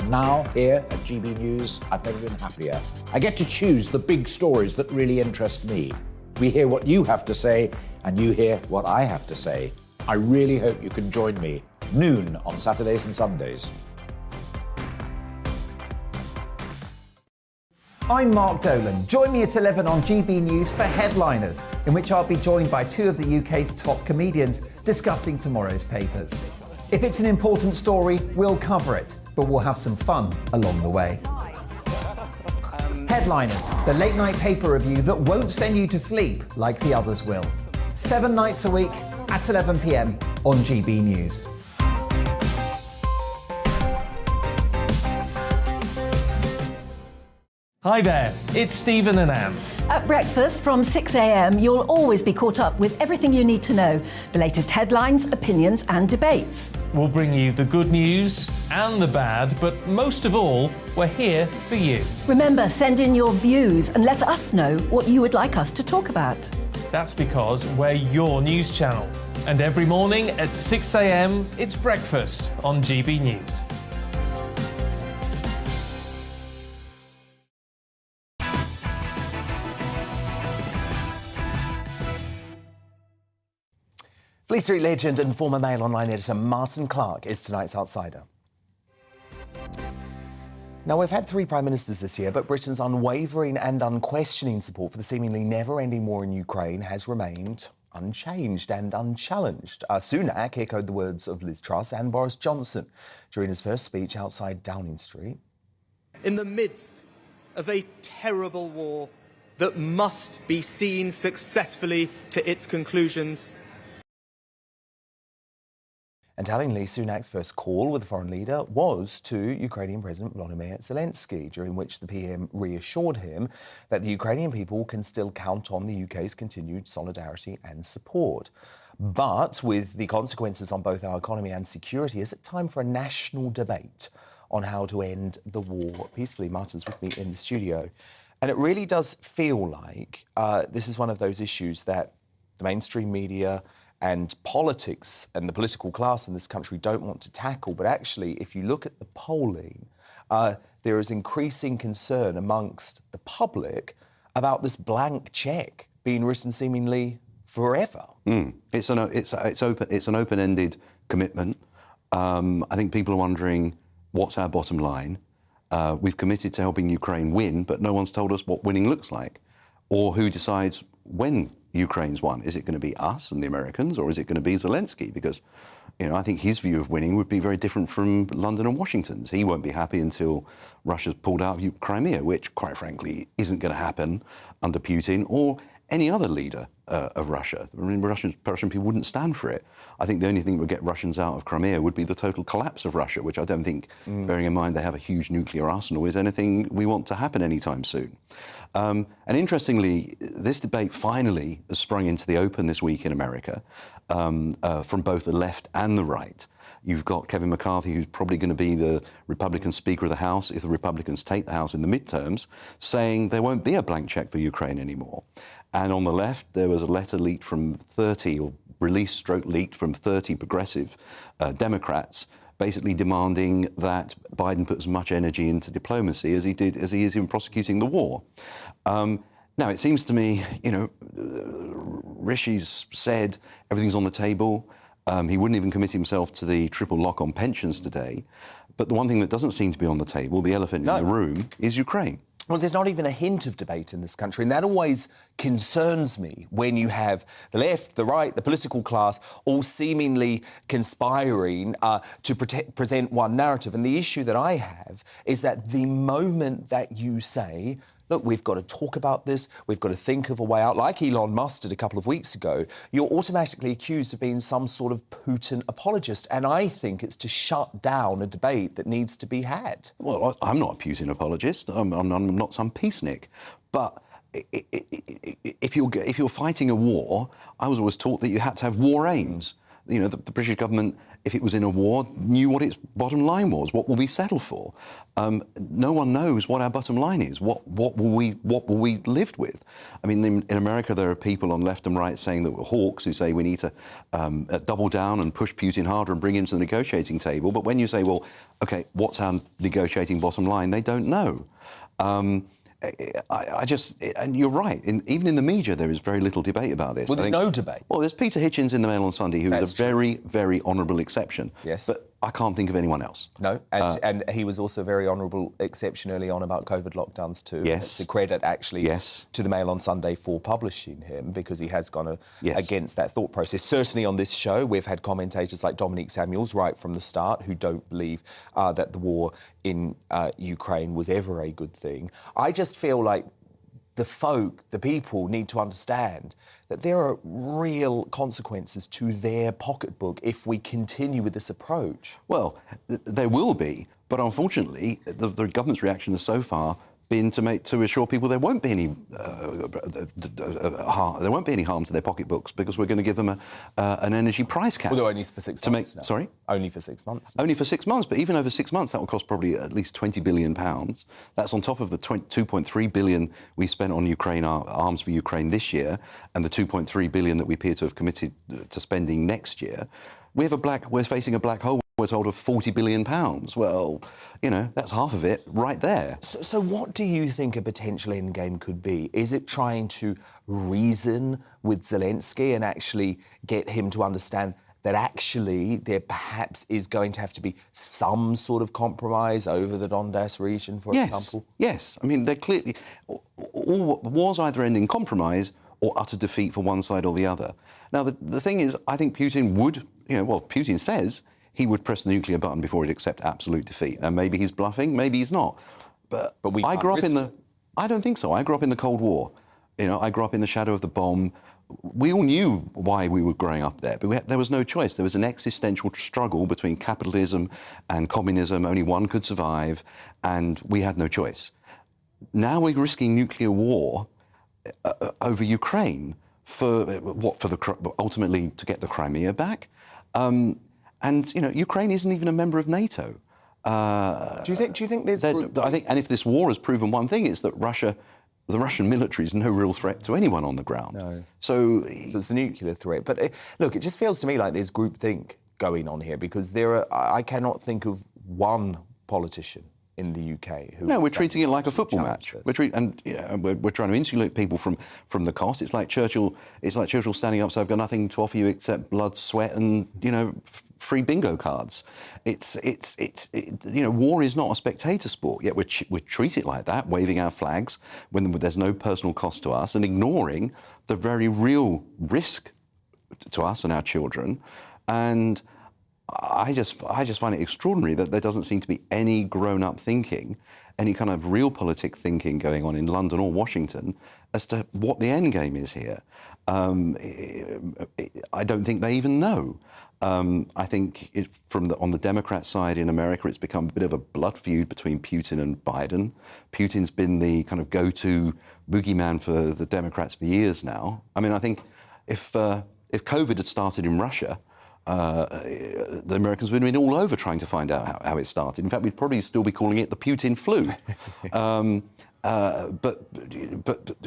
Now, here at GB News, I've never been happier. I get to choose the big stories that really interest me. We hear what you have to say, and you hear what I have to say. I really hope you can join me, noon on Saturdays and Sundays. I'm Mark Dolan. Join me at 11 on GB News for Headliners, in which I'll be joined by two of the UK's top comedians discussing tomorrow's papers. If it's an important story, we'll cover it, but we'll have some fun along the way. Headliners, the late night paper review that won't send you to sleep like the others will. 7 nights a week at 11 p.m. on GB News. Hi there, it's Stephen and Anne. At breakfast from 6 a.m, you'll always be caught up with everything you need to know, the latest headlines, opinions and debates. We'll bring you the good news and the bad, but most of all, we're here for you. Remember, send in your views and let us know what you would like us to talk about. That's because we're your news channel. And every morning at 6 a.m, it's breakfast on GB News. Fleet Street legend and former Mail Online editor Martin Clark is tonight's outsider. Now, we've had 3 prime ministers this year, but Britain's unwavering and unquestioning support for the seemingly never-ending war in Ukraine has remained unchanged and unchallenged. Sunak echoed the words of Liz Truss and Boris Johnson during his first speech outside Downing Street. In the midst of a terrible war that must be seen successfully to its conclusions, And tellingly, Sunak's first call with the foreign leader was to Ukrainian President Volodymyr Zelensky, during which the PM reassured him that the Ukrainian people can still count on the UK's continued solidarity and support. But with the consequences on both our economy and security, is it time for a national debate on how to end the war peacefully? Martin's with me in the studio. And it really does feel like this is one of those issues that the mainstream media and politics and the political class in this country don't want to tackle. But actually, if you look at the polling, there is increasing concern amongst the public about this blank cheque being written seemingly forever. It's an open-ended commitment. I think people are wondering, what's our bottom line? We've committed to helping Ukraine win, but no one's told us what winning looks like, or who decides when Ukraine's won. Is it going to be us and the Americans, or is it going to be Zelensky? Because, you know, I think his view of winning would be very different from London and Washington's. He won't be happy until Russia's pulled out of Crimea, which, quite frankly, isn't going to happen under Putin or any other leader of Russia. I mean, Russian people wouldn't stand for it. I think the only thing that would get Russians out of Crimea would be the total collapse of Russia, which I don't think, bearing in mind they have a huge nuclear arsenal, is anything we want to happen anytime soon. And interestingly, this debate finally has sprung into the open this week in America from both the left and the right. You've got Kevin McCarthy, who's probably going to be the Republican Speaker of the House if the Republicans take the House in the midterms, saying there won't be a blank cheque for Ukraine anymore. And on the left, there was a letter leaked from 30, or released/leaked from 30 progressive Democrats, basically demanding that Biden put as much energy into diplomacy as he is in prosecuting the war. Now, it seems to me, you know, Rishi's said everything's on the table. He wouldn't even commit himself to the triple lock on pensions today. But the one thing that doesn't seem to be on the table, the elephant in the room, is Ukraine. Well, there's not even a hint of debate in this country, and that always concerns me when you have the left, the right, the political class all seemingly conspiring to present one narrative. And the issue that I have is that the moment that you say, look, we've got to talk about this, we've got to think of a way out, like Elon Musk did a couple of weeks ago, you're automatically accused of being some sort of Putin apologist. And I think it's to shut down a debate that needs to be had. Well, I'm not a Putin apologist. I'm not some peacenik. But if you're fighting a war, I was always taught that you had to have war aims. You know, the British government, if it was in a war, knew what its bottom line was. What will we settle for? No one knows what our bottom line is. What will we live with? I mean, in America, there are people on left and right saying that we're hawks who say we need to double down and push Putin harder and bring him to the negotiating table. But when you say, well, OK, what's our negotiating bottom line? They don't know. And you're right, even in the media there is very little debate about this. Well, there's no debate. Well, there's Peter Hitchens in the Mail on Sunday, who is a very, very honourable exception. Yes. But I can't think of anyone else. No, and he was also a very honourable exception early on about COVID lockdowns too. Yes. It's a credit, actually, to the Mail on Sunday for publishing him, because he has gone against that thought process. Certainly on this show, we've had commentators like Dominique Samuels right from the start who don't believe that the war in Ukraine was ever a good thing. I just feel like the people need to understand that there are real consequences to their pocketbook if we continue with this approach. Well, there will be, but unfortunately, the government's reaction has so far been to assure people there won't be any harm. There won't be any harm to their pocketbooks because we're going to give them an energy price cap. Although only for 6 months. Sorry? Only for 6 months. Only for 6 months, but even over 6 months, that will cost probably at least £20 billion. That's on top of the 2.3 billion we spent on Ukraine, arms for Ukraine this year, and the 2.3 billion that we appear to have committed to spending next year. We're facing a black hole. We're told of £40 billion. Well, you know, that's half of it right there. So what do you think a potential end game could be? Is it trying to reason with Zelensky and actually get him to understand that actually there perhaps is going to have to be some sort of compromise over the Donbass region, for example? Yes. I mean, they're clearly... all wars either end in compromise or utter defeat for one side or the other. Now, the thing is, I think Putin would... Putin says he would press the nuclear button before he'd accept absolute defeat. And maybe he's bluffing, maybe he's not. But I grew up in the... I don't think so. I grew up in the Cold War. You know, I grew up in the shadow of the bomb. We all knew why we were growing up there, but there was no choice. There was an existential struggle between capitalism and communism. Only one could survive, and we had no choice. Now we're risking nuclear war over Ukraine ultimately to get the Crimea back. And you know, Ukraine isn't even a member of NATO. Do you think there's... I think, and if this war has proven one thing, it's that the Russian military is no real threat to anyone on the ground. No. So it's the nuclear threat. But look, it just feels to me like there's groupthink going on here, because I cannot think of one politician in the UK who... No, we're treating it like a football match. We're trying to insulate people from the cost. It's like Churchill standing up, so I've got nothing to offer you except blood, sweat, and free bingo cards. War is not a spectator sport, yet we treat it like that, waving our flags when there's no personal cost to us and ignoring the very real risk to us and our children. And I just find it extraordinary that there doesn't seem to be any grown-up thinking, any kind of realpolitik thinking going on in London or Washington as to what the end game is here. I don't think they even know. I think on the Democrat side in America, it's become a bit of a blood feud between Putin and Biden. Putin's been the kind of go-to boogeyman for the Democrats for years now. I mean, I think if COVID had started in Russia, the Americans would have been all over trying to find out how it started. In fact, we'd probably still be calling it the Putin flu. But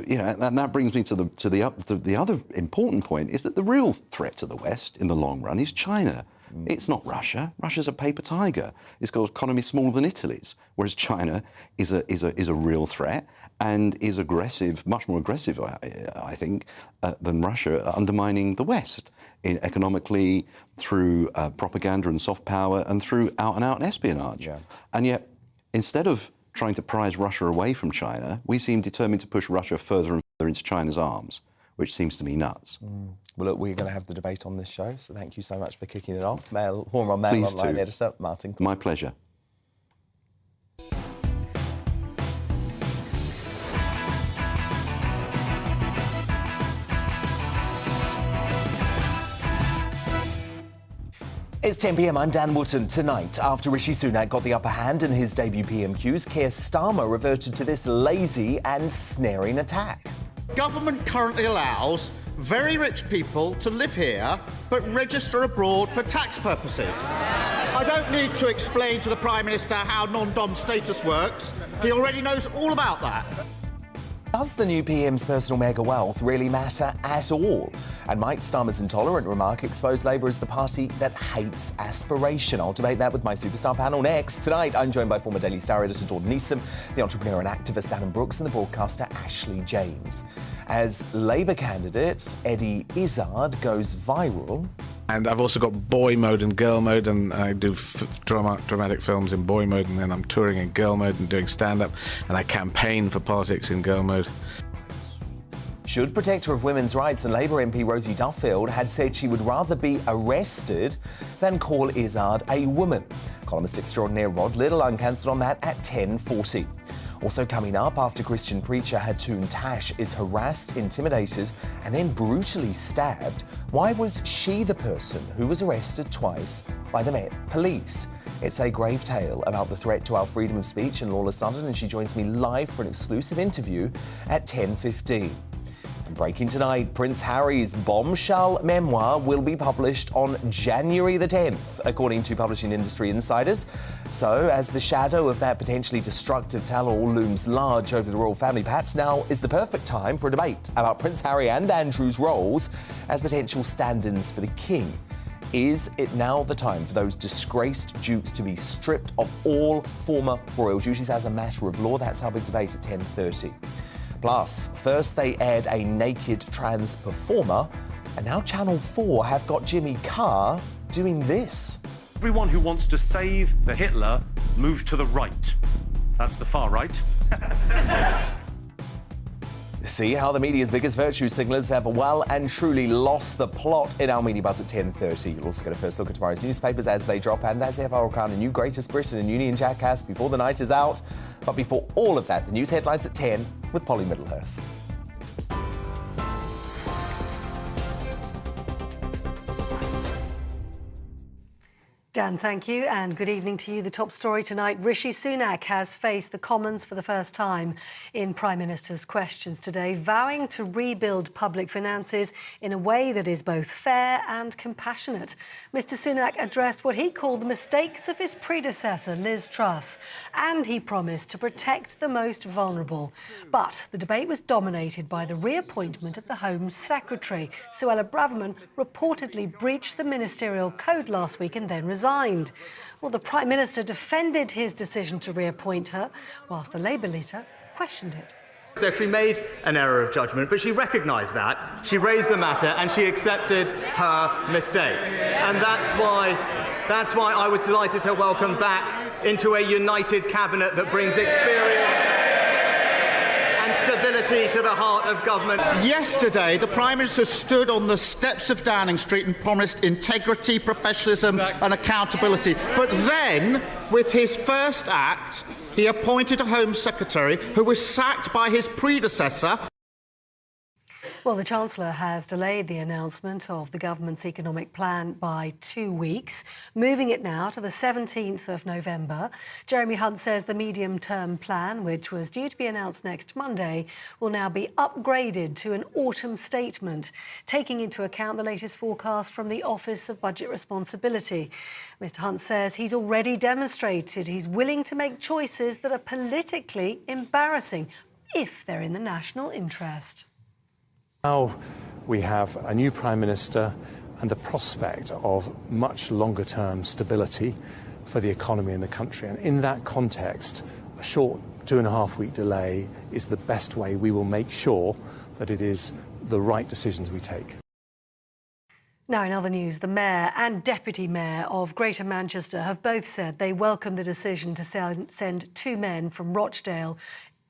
and that brings me to the other important point, is that the real threat to the West in the long run is China. It's not Russia. Russia's a paper tiger. It's got an economy smaller than Italy's, whereas China is a real threat and is aggressive, much more aggressive, I think, than Russia, undermining the West economically, through propaganda and soft power, and through out-and-out espionage. Yeah. And yet, instead of trying to prise Russia away from China. We seem determined to push Russia further and further into China's arms, which seems to me nuts. Well, look, we're going to have the debate on this show, so thank you so much for kicking it off. Former Mail Please Online do. editor, Martin. My pleasure. It's 10 p.m. I'm Dan Wootton. Tonight, after Rishi Sunak got the upper hand in his debut PMQs, Keir Starmer reverted to this lazy and snaring attack. Government currently allows very rich people to live here but register abroad for tax purposes. I don't need to explain to the Prime Minister how non-dom status works. He already knows all about that. Does the new PM's personal mega wealth really matter at all? And might Starmer's intolerant remark expose Labour as the party that hates aspiration? I'll debate that with my superstar panel next. Tonight, I'm joined by former Daily Star editor Gordon Neeson, the entrepreneur and activist Adam Brooks, and the broadcaster Ashley James. As Labour candidate Eddie Izzard goes viral. And I've also got boy mode and girl mode, and I do dramatic films in boy mode, and then I'm touring in girl mode and doing stand-up, and I campaign for politics in girl mode. Should protector of women's rights and Labour MP Rosie Duffield had said she would rather be arrested than call Izzard a woman. Columnist extraordinaire Rod Little uncancelled on that at 10:40. Also coming up, after Christian preacher Hatun Tash is harassed, intimidated and then brutally stabbed, why was she the person who was arrested twice by the Met Police? It's a grave tale about the threat to our freedom of speech in lawless London, and she joins me live for an exclusive interview at 10:15. And breaking tonight, Prince Harry's bombshell memoir will be published on January the 10th, according to publishing industry insiders. So, as the shadow of that potentially destructive tell-all looms large over the royal family, perhaps now is the perfect time for a debate about Prince Harry and Andrew's roles as potential stand-ins for the king. Is it now the time for those disgraced dukes to be stripped of all former royal duties as a matter of law? That's our big debate at 10:30. Plus, first they aired a naked trans performer, and now Channel 4 have got Jimmy Carr doing this. Everyone who wants to save the Hitler, move to the right. That's the far right. See how the media's biggest virtue signalers have well and truly lost the plot in our media buzz at 10:30. You'll also get a first look at tomorrow's newspapers as they drop, and as ever, I'll crown a new Greatest Britain and Union Jackass before the night is out. But before all of that, the news headlines at 10 with Polly Middlehurst. Dan, thank you, and good evening to you. The top story tonight, Rishi Sunak has faced the Commons for the first time in Prime Minister's questions today, vowing to rebuild public finances in a way that is both fair and compassionate. Mr Sunak addressed what he called the mistakes of his predecessor, Liz Truss, and he promised to protect the most vulnerable. But the debate was dominated by the reappointment of the Home Secretary. Suella Braverman reportedly breached the ministerial code last week and then resigned. Well, the Prime Minister defended his decision to reappoint her, whilst the Labour leader questioned it. So she made an error of judgment, but she recognised that. She raised the matter and she accepted her mistake. And that's why I was delighted to welcome back into a united cabinet that brings experience and stability to the heart of government. Yesterday, the Prime Minister stood on the steps of Downing Street and promised integrity, professionalism and accountability. But then, with his first act, he appointed a Home Secretary who was sacked by his predecessor. Well, the Chancellor has delayed the announcement of the government's economic plan by 2 weeks, moving it now to the 17th of November. Jeremy Hunt says the medium-term plan, which was due to be announced next Monday, will now be upgraded to an autumn statement, taking into account the latest forecast from the Office of Budget Responsibility. Mr Hunt says he's already demonstrated he's willing to make choices that are politically embarrassing if they're in the national interest. Now we have a new Prime Minister and the prospect of much longer-term stability for the economy in the country. And in that context, a short 2.5-week delay is the best way we will make sure that it is the right decisions we take. Now, in other news, the Mayor and Deputy Mayor of Greater Manchester have both said they welcome the decision to send 2 men from Rochdale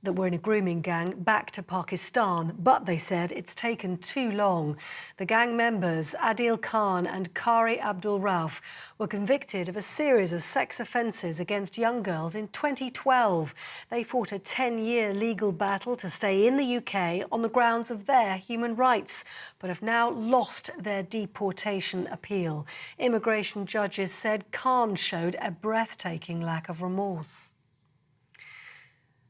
that were in a grooming gang back to Pakistan, but they said it's taken too long. The gang members, Adil Khan and Qari Abdul Rauf, were convicted of a series of sex offences against young girls in 2012. They fought a 10-year legal battle to stay in the UK on the grounds of their human rights, but have now lost their deportation appeal. Immigration judges said Khan showed a breathtaking lack of remorse.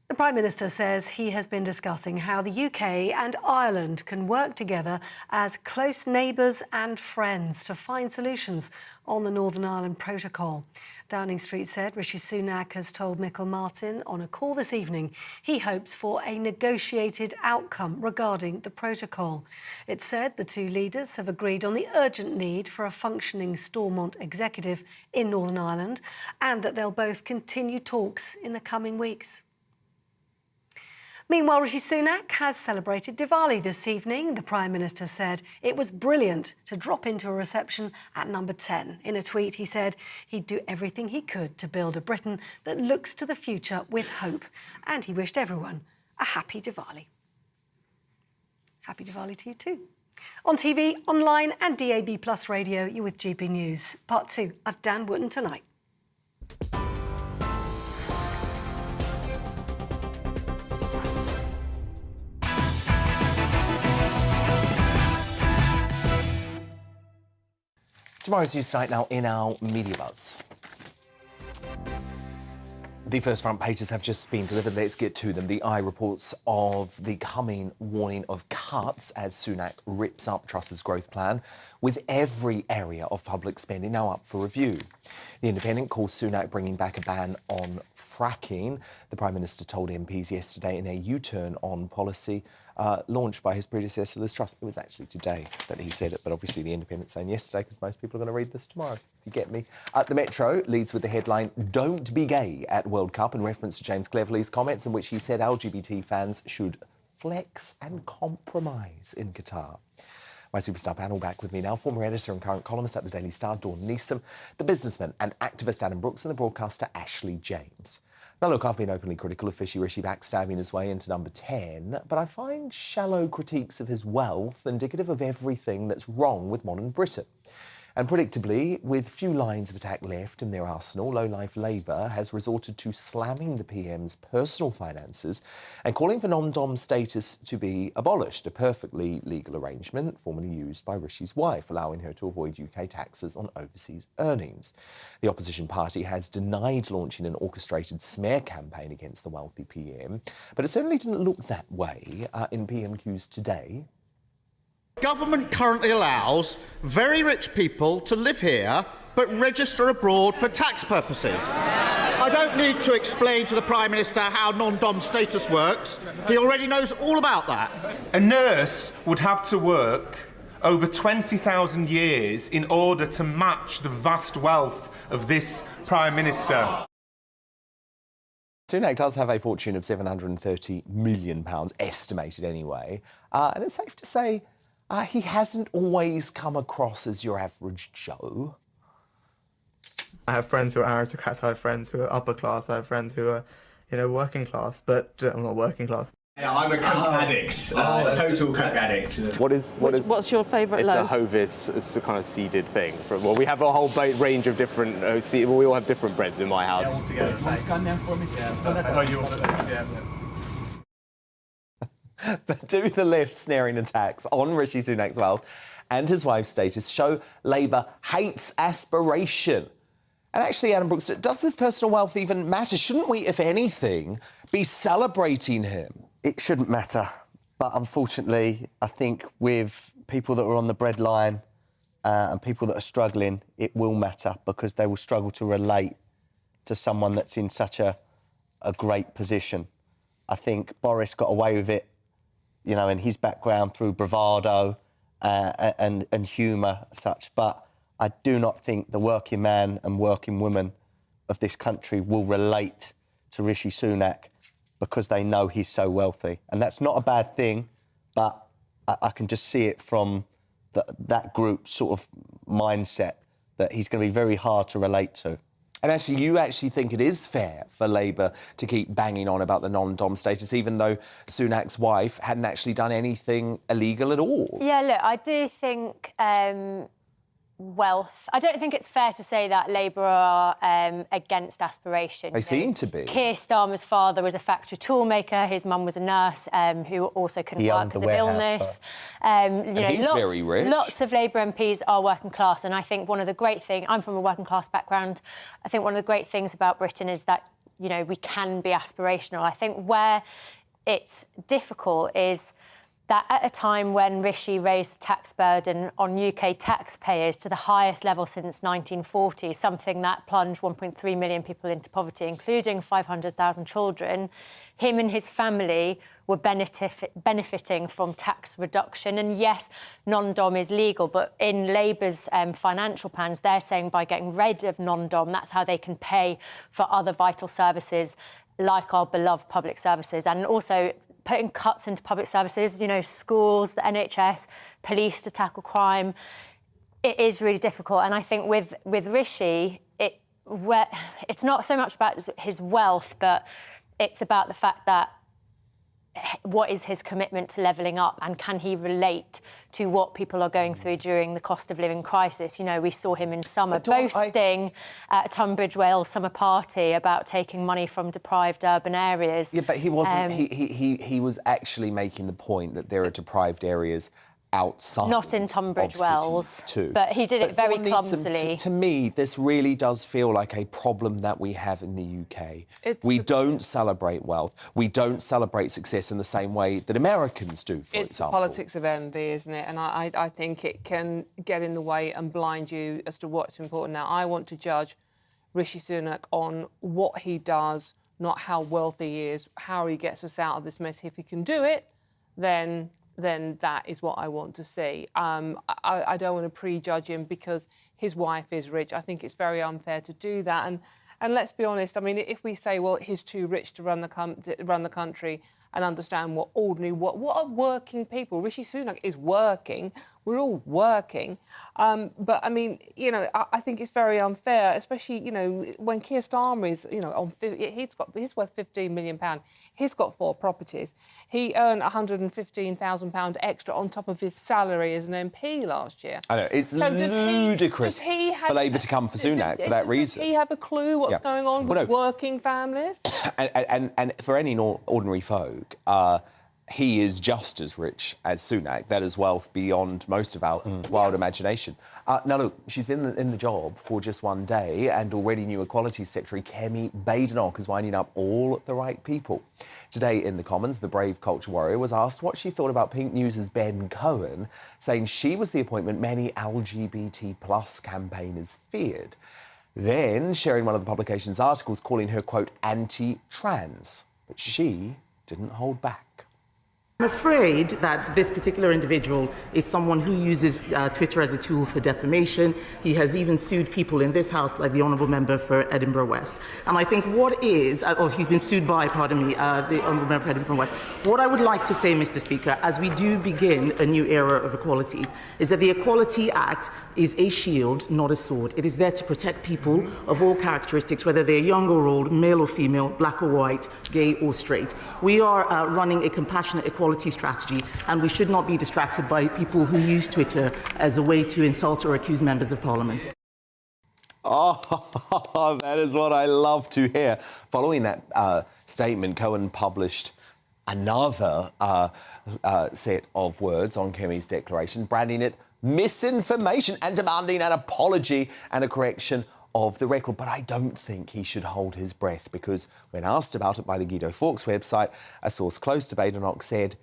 The Prime Minister says he has been discussing how the UK and Ireland can work together as close neighbours and friends to find solutions on the Northern Ireland Protocol. Downing Street said Rishi Sunak has told Michael Martin on a call this evening he hopes for a negotiated outcome regarding the protocol. It said the 2 leaders have agreed on the urgent need for a functioning Stormont executive in Northern Ireland and that they'll both continue talks in the coming weeks. Meanwhile, Rishi Sunak has celebrated Diwali this evening. The Prime Minister said it was brilliant to drop into a reception at number 10. In a tweet, he said he'd do everything he could to build a Britain that looks to the future with hope. And he wished everyone a happy Diwali. Happy Diwali to you too. On TV, online and DAB+ radio, you're with GB News. Part 2 of Dan Wootton Tonight. Tomorrow's news tonight now in our media buzz. The first front pages have just been delivered. Let's get to them. The Eye reports of the coming warning of cuts as Sunak rips up Truss's growth plan, with every area of public spending now up for review. The Independent calls Sunak bringing back a ban on fracking. The Prime Minister told MPs yesterday in a U-turn on policy launched by his predecessor, Liz Truss. It was actually today that he said it, but obviously the Independent saying yesterday because most people are going to read this tomorrow, if you get me. The Metro leads with the headline, "Don't be gay at World Cup," in reference to James Cleverly's comments in which he said LGBT fans should flex and compromise in Qatar. My superstar panel back with me now, former editor and current columnist at the Daily Star, Dawn Neeson, the businessman and activist Adam Brooks, and the broadcaster Ashley James. Now, look, I've been openly critical of Fishy Rishi backstabbing his way into number 10, but I find shallow critiques of his wealth indicative of everything that's wrong with modern Britain. And predictably, with few lines of attack left in their arsenal, low-life Labour has resorted to slamming the PM's personal finances and calling for non-dom status to be abolished, a perfectly legal arrangement formerly used by Rishi's wife, allowing her to avoid UK taxes on overseas earnings. The opposition party has denied launching an orchestrated smear campaign against the wealthy PM, but it certainly didn't look that way in PMQs today. Government currently allows very rich people to live here but register abroad for tax purposes. I don't need to explain to the Prime Minister how non-dom status works. He already knows all about that. A nurse would have to work over 20,000 years in order to match the vast wealth of this Prime Minister. Sunak does have a fortune of £730 million, estimated anyway, and it's safe to say he hasn't always come across as your average Joe. I have friends who are aristocrats, I have friends who are upper class, I have friends who are, working class, but I'm not working class. Yeah, I'm a coke addict, total coke addict. What's your favourite loaf? It's a Hovis, it's a kind of seeded thing. Well, we have a whole range of different, we all have different breads in my house. Yeah, all together. One scan them for me. Yeah. But do the left's snaring attacks on Rishi Sunak's wealth and his wife's status show Labour hates aspiration? And actually, Adam Brooks, does his personal wealth even matter? Shouldn't we, if anything, be celebrating him? It shouldn't matter. But unfortunately, I think with people that are on the breadline and people that are struggling, it will matter because they will struggle to relate to someone that's in such a great position. I think Boris got away with it, in his background through bravado and humour such. But I do not think the working man and working woman of this country will relate to Rishi Sunak because they know he's so wealthy. And that's not a bad thing, but I can just see it from that group sort of mindset that he's going to be very hard to relate to. And actually, you actually think it is fair for Labour to keep banging on about the non-dom status, even though Sunak's wife hadn't actually done anything illegal at all? Yeah, look, I do think wealth. I don't think it's fair to say that Labour are against aspiration. They seem to be. Keir Starmer's father was a factory toolmaker. His mum was a nurse who also couldn't work because of illness. He's very rich. Lots of Labour MPs are working class, and I think one of the great things. I'm from a working class background. I think one of the great things about Britain is that we can be aspirational. I think where it's difficult is that at a time when Rishi raised the tax burden on UK taxpayers to the highest level since 1940, something that plunged 1.3 million people into poverty, including 500,000 children, him and his family were benefiting from tax reduction. And yes, non-dom is legal, but in Labour's financial plans, they're saying by getting rid of non-dom, that's how they can pay for other vital services like our beloved public services, and also putting cuts into public services, schools, the NHS, police to tackle crime. It is really difficult. And I think with Rishi, it's not so much about his wealth, but it's about the fact that what is his commitment to levelling up, and can he relate to what people are going through during the cost of living crisis? We saw him in summer boasting at a Tunbridge Wells summer party about taking money from deprived urban areas. Yeah, but he wasn't. He was actually making the point that there are deprived areas outside. Not in Tunbridge Wells, too. But he did it very clumsily. To me, this really does feel like a problem that we have in the UK. We don't celebrate wealth. We don't celebrate success in the same way that Americans do, for example. It's politics of envy, isn't it? And I think it can get in the way and blind you as to what's important. Now, I want to judge Rishi Sunak on what he does, not how wealthy he is, how he gets us out of this mess. If he can do it, then that is what I want to see. I don't want to prejudge him because his wife is rich. I think it's very unfair to do that. And let's be honest, I mean, if we say, well, he's too rich to run the country and understand what are working people? Rishi Sunak is working. We're all working. But, I mean, I think it's very unfair, especially, when Keir Starmer is, he's worth £15 million. He's got 4 properties. He earned £115,000 extra on top of his salary as an MP last year. I know, it's ludicrous for Labour to come for Sunak for that reason. Does he have a clue what's going on with working families? And for any ordinary folk, he is just as rich as Sunak. That is wealth beyond most of our wild imagination. Now, look, she's been in the job for just one day, and already new Equality Secretary Kemi Badenoch is winding up all the right people. Today in the Commons, the brave culture warrior was asked what she thought about Pink News' Ben Cohen, saying she was the appointment many LGBT plus campaigners feared. Then sharing one of the publication's articles calling her, quote, anti-trans. But she didn't hold back. I'm afraid that this particular individual is someone who uses Twitter as a tool for defamation. He has even sued people in this House, like the Honourable Member for Edinburgh West. And I think he's been sued by, the Honourable Member for Edinburgh West. What I would like to say, Mr. Speaker, as we do begin a new era of equalities, is that the Equality Act is a shield, not a sword. It is there to protect people of all characteristics, whether they're young or old, male or female, black or white, gay or straight. We are running a compassionate equality strategy, and we should not be distracted by people who use Twitter as a way to insult or accuse members of Parliament. Oh, that is what I love to hear. Following that statement, Cohen published another set of words on Kemi's declaration, branding it misinformation and demanding an apology and a correction of the record. But I don't think he should hold his breath, because when asked about it by the Guido Fawkes website, a source close to Badenoch said,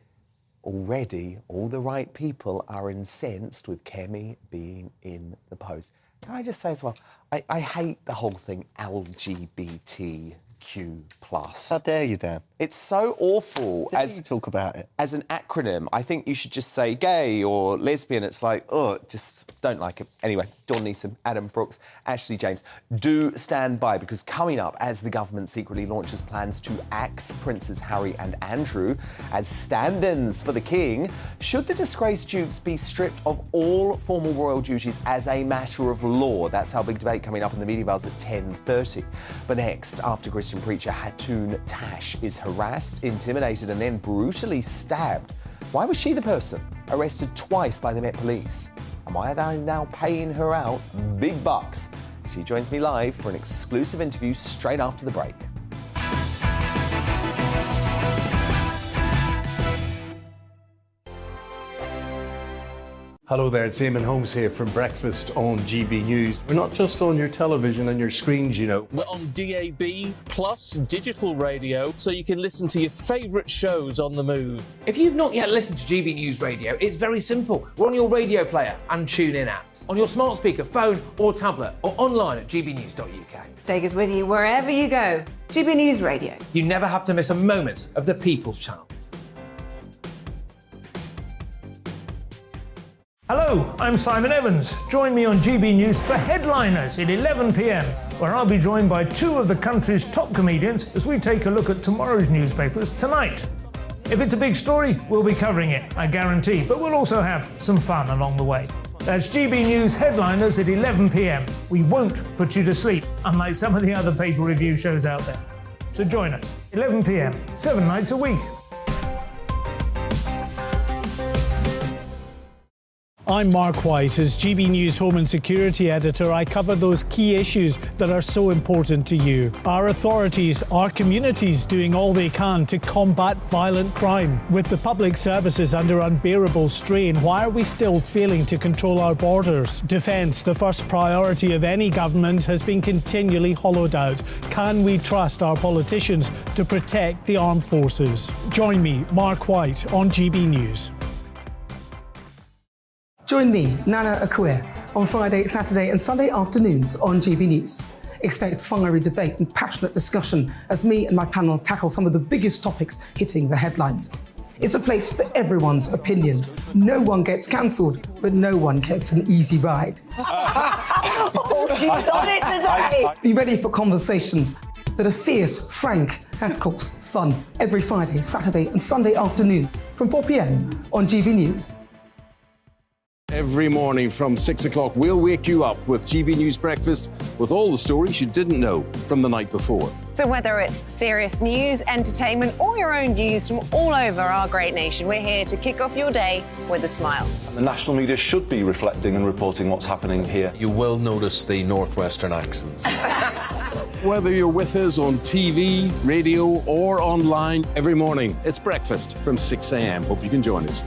already all the right people are incensed with Kemi being in the post. Can I just say as well, I hate the whole thing LGBTQ+. How dare you, Dan? It's so awful. As you talk about it. As an acronym, I think you should just say gay or lesbian. It's like, oh, just don't like it. Anyway, Dawn Neeson, Adam Brooks, Ashley James, do stand by, because coming up, as the government secretly launches plans to axe Princes Harry and Andrew as stand-ins for the King, should the disgraced dukes be stripped of all formal royal duties as a matter of law? That's our big debate coming up in the Media Buzz at 10:30. But next, after Christian preacher Hatun Tash is harassed, intimidated and then brutally stabbed, why was she the person arrested twice by the Met Police? And why are they now paying her out big bucks? She joins me live for an exclusive interview straight after the break. Hello there, it's Eamon Holmes here from Breakfast on GB News. We're not just on your television and your screens, you know. We're on DAB plus digital radio, so you can listen to your favourite shows on the move. If you've not yet listened to GB News Radio, it's very simple. We're on your radio player and TuneIn apps, on your smart speaker, phone or tablet, or online at gbnews.uk. Take us with you wherever you go. GB News Radio. You never have to miss a moment of the People's Channel. Hello, I'm Simon Evans. Join me on GB News for Headliners at 11 p.m, where I'll be joined by two of the country's top comedians as we take a look at tomorrow's newspapers tonight. If it's a big story, we'll be covering it, I guarantee, but we'll also have some fun along the way. That's GB News Headliners at 11 p.m. We won't put you to sleep, unlike some of the other paper review shows out there. So join us, 11 p.m, 7 nights a week. I'm Mark White. As GB News Home and Security Editor, I cover those key issues that are so important to you. Our authorities, our communities doing all they can to combat violent crime. With the public services under unbearable strain, why are we still failing to control our borders? Defence, the first priority of any government, has been continually hollowed out. Can we trust our politicians to protect the armed forces? Join me, Mark White, on GB News. Join me, Nana Akua, on Friday, Saturday and Sunday afternoons on GB News. Expect fiery debate and passionate discussion as me and my panel tackle some of the biggest topics hitting the headlines. It's a place for everyone's opinion. No one gets cancelled, but no one gets an easy ride. Oh, she's on it today! Be ready for conversations that are fierce, frank and, of course, fun every Friday, Saturday and Sunday afternoon from 4 p.m. on GB News. Every morning from 6 o'clock, we'll wake you up with GB News Breakfast with all the stories you didn't know from the night before. So whether it's serious news, entertainment or your own views from all over our great nation, we're here to kick off your day with a smile. And the national media should be reflecting and reporting what's happening here. You will notice the northwestern accents. Whether you're with us on TV, radio or online, every morning, it's breakfast from 6 a.m. Hope you can join us.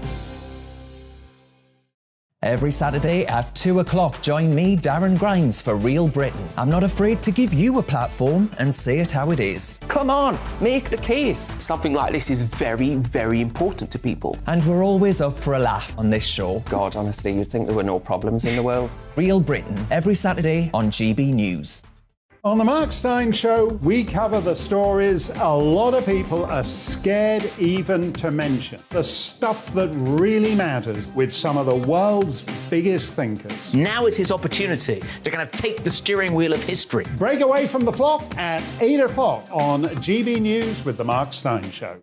Every Saturday at 2 o'clock, join me, Darren Grimes, for Real Britain. I'm not afraid to give you a platform and say it how it is. Come on, make the case. Something like this is very, very important to people. And we're always up for a laugh on this show. God, honestly, you'd think there were no problems in the world. Real Britain, every Saturday on GB News. On the Mark Steyn Show, we cover the stories a lot of people are scared even to mention. The stuff that really matters with some of the world's biggest thinkers. Now is his opportunity to kind of take the steering wheel of history. Break away from the flop at 8 o'clock on GB News with the Mark Steyn Show.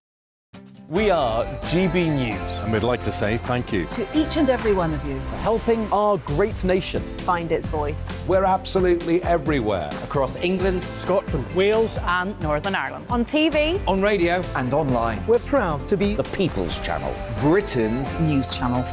We are GB News. And we'd like to say thank you To each and every one of you. for helping our great nation. Find its voice. We're absolutely everywhere. Across England, Scotland, Wales and Northern Ireland. On TV. on radio and online. We're proud to be The People's Channel. Britain's news channel.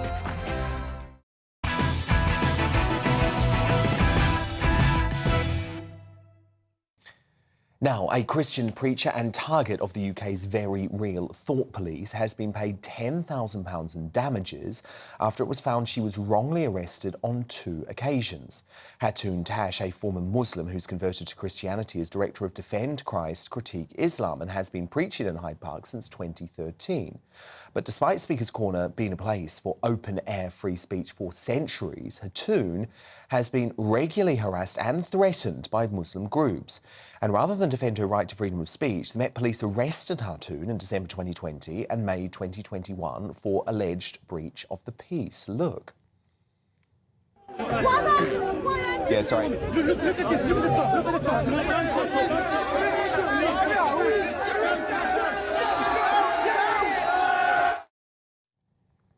Now, a Christian preacher and target of the UK's very real thought police has been paid £10,000 in damages after it was found she was wrongly arrested on 2 occasions. Hatun Tash, a former Muslim who's converted to Christianity, is director of Defend Christ, Critique Islam and has been preaching in Hyde Park since 2013. But despite Speaker's Corner being a place for open-air free speech for centuries, Hatun has been regularly harassed and threatened by Muslim groups. And rather than defend her right to freedom of speech, the Met Police arrested Hatun in December 2020 and May 2021 for alleged breach of the peace. Look. Yeah, sorry.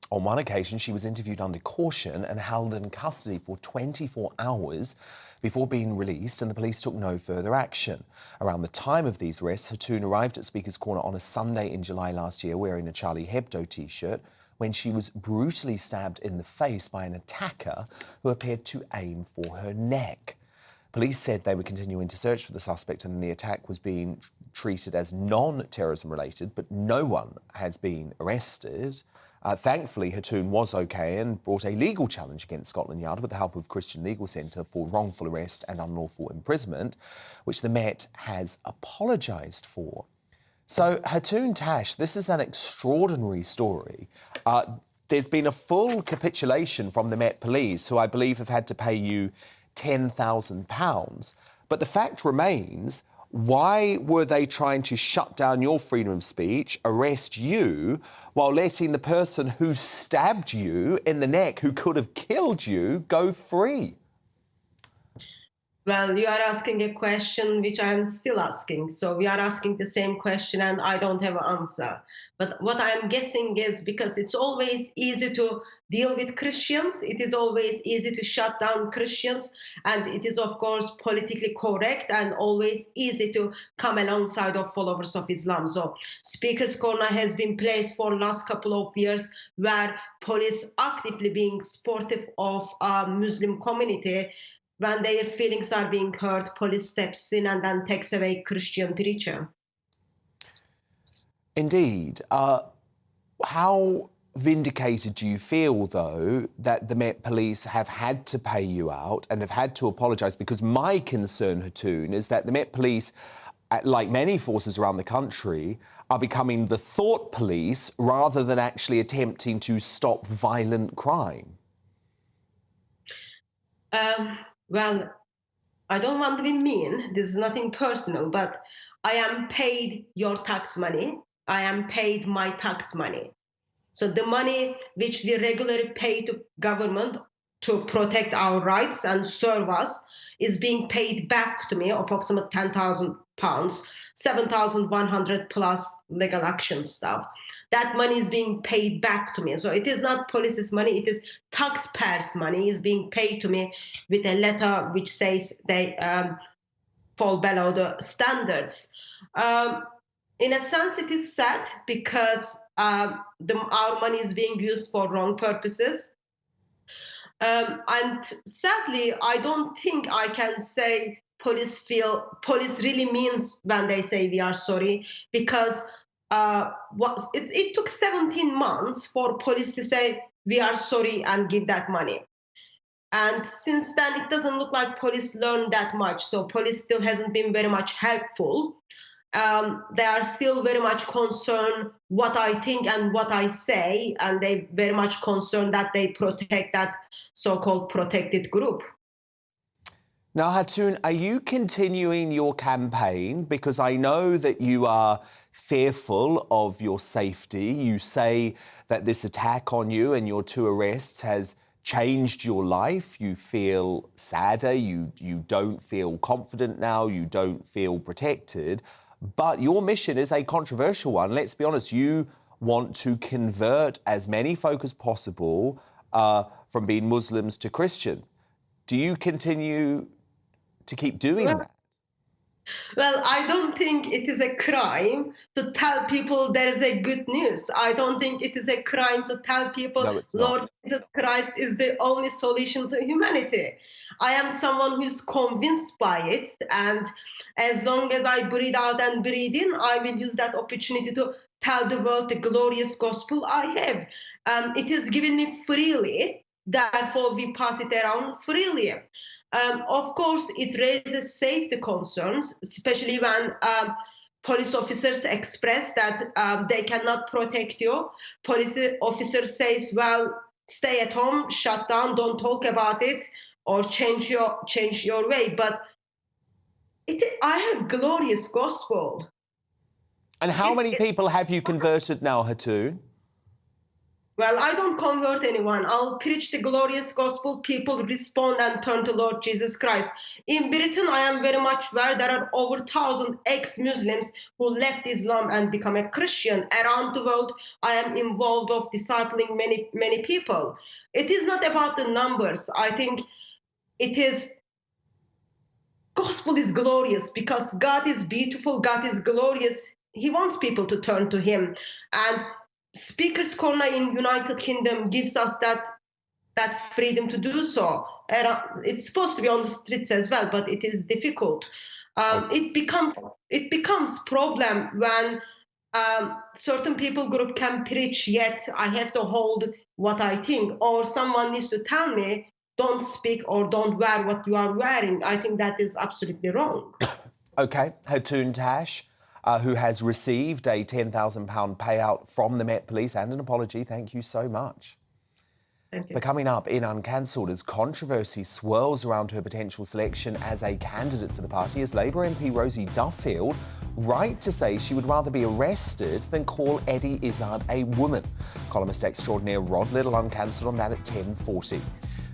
On one occasion, she was interviewed under caution and held in custody for 24 hours before being released, and the police took no further action. Around the time of these arrests, Hatun arrived at Speaker's Corner on a Sunday in July last year wearing a Charlie Hebdo T-shirt when she was brutally stabbed in the face by an attacker who appeared to aim for her neck. Police said they were continuing to search for the suspect and the attack was being treated as non-terrorism related, but no one has been arrested. Thankfully, Hatun was OK and brought a legal challenge against Scotland Yard with the help of Christian Legal Centre for wrongful arrest and unlawful imprisonment, which the Met has apologised for. So, Hatun Tash, this is an extraordinary story. There's been a full capitulation from the Met Police, who I believe have had to pay you £10,000. But the fact remains, why were they trying to shut down your freedom of speech, arrest you, while letting the person who stabbed you in the neck, who could have killed you, go free? Well, you are asking a question which I am still asking. So we are asking the same question and I don't have an answer. But what I am guessing is because it's always easy to deal with Christians, it is always easy to shut down Christians, and it is, of course, politically correct and always easy to come alongside of followers of Islam. So Speaker's Corner has been placed for last couple of years where police actively being supportive of Muslim community. When their feelings are being hurt, police steps in and then takes away Christian preacher. Indeed. How vindicated do you feel, though, that the Met Police have had to pay you out and have had to apologise? Because my concern, Hatun, is that the Met Police, like many forces around the country, are becoming the thought police rather than actually attempting to stop violent crime. Well, I don't want to be mean. This is nothing personal, but I am paid your tax money. I am paid my tax money. So the money which we regularly pay to government to protect our rights and serve us is being paid back to me, approximately £10,000, 7,100 plus legal action stuff. That money is being paid back to me. So it is not police's money, it is taxpayers' money is being paid to me with a letter which says they fall below the standards. In a sense, it is sad because our money is being used for wrong purposes. And sadly, I don't think I can say police really means when they say we are sorry, because it took 17 months for police to say we are sorry and give that money. And since then, it doesn't look like police learned that much. So police still hasn't been very much helpful. They are still very much concerned what I think and what I say, and they very much concerned that they protect that so-called protected group. Now, Hatun, are you continuing your campaign? Because I know that you are fearful of your safety. You say that this attack on you and your 2 arrests has changed your life. You feel sadder. You don't feel confident now. You don't feel protected. But your mission is a controversial one. Let's be honest, you want to convert as many folk as possible from being Muslims to Christians. Do you continue to keep doing that? Well, I don't think it is a crime to tell people there is a good news. I don't think it is a crime to tell people Lord Jesus Christ is the only solution to humanity. I am someone who's convinced by it, and as long as I breathe out and breathe in, I will use that opportunity to tell the world the glorious gospel I have. It is given me freely, therefore we pass it around freely. Of course, it raises safety concerns, especially when police officers express that they cannot protect you. Police officer says, well, stay at home, shut down, don't talk about it, or change your way. But I have glorious gospel. And how many people have you converted now, Hatun? Well, I don't convert anyone. I'll preach the glorious gospel. People respond and turn to Lord Jesus Christ. In Britain, I am very much aware there are over 1,000 ex-Muslims who left Islam and become a Christian. Around the world, I am involved of discipling many people. It is not about the numbers. I think it is, gospel is glorious because God is beautiful, God is glorious. He wants people to turn to him. And Speaker's Corner in United Kingdom gives us that freedom to do so. It's supposed to be on the streets as well, but it is difficult. It becomes problem when certain people group can preach, yet I have to hold what I think, or someone needs to tell me, don't speak or don't wear what you are wearing. I think that is absolutely wrong. OK, Hatun Tash, who has received a £10,000 payout from the Met Police and an apology. Thank you so much. Thank you. But coming up in Uncancelled, as controversy swirls around her potential selection as a candidate for the party, is Labour MP Rosie Duffield right to say she would rather be arrested than call Eddie Izzard a woman? Columnist extraordinaire Rod Little Uncancelled on that at 10:40.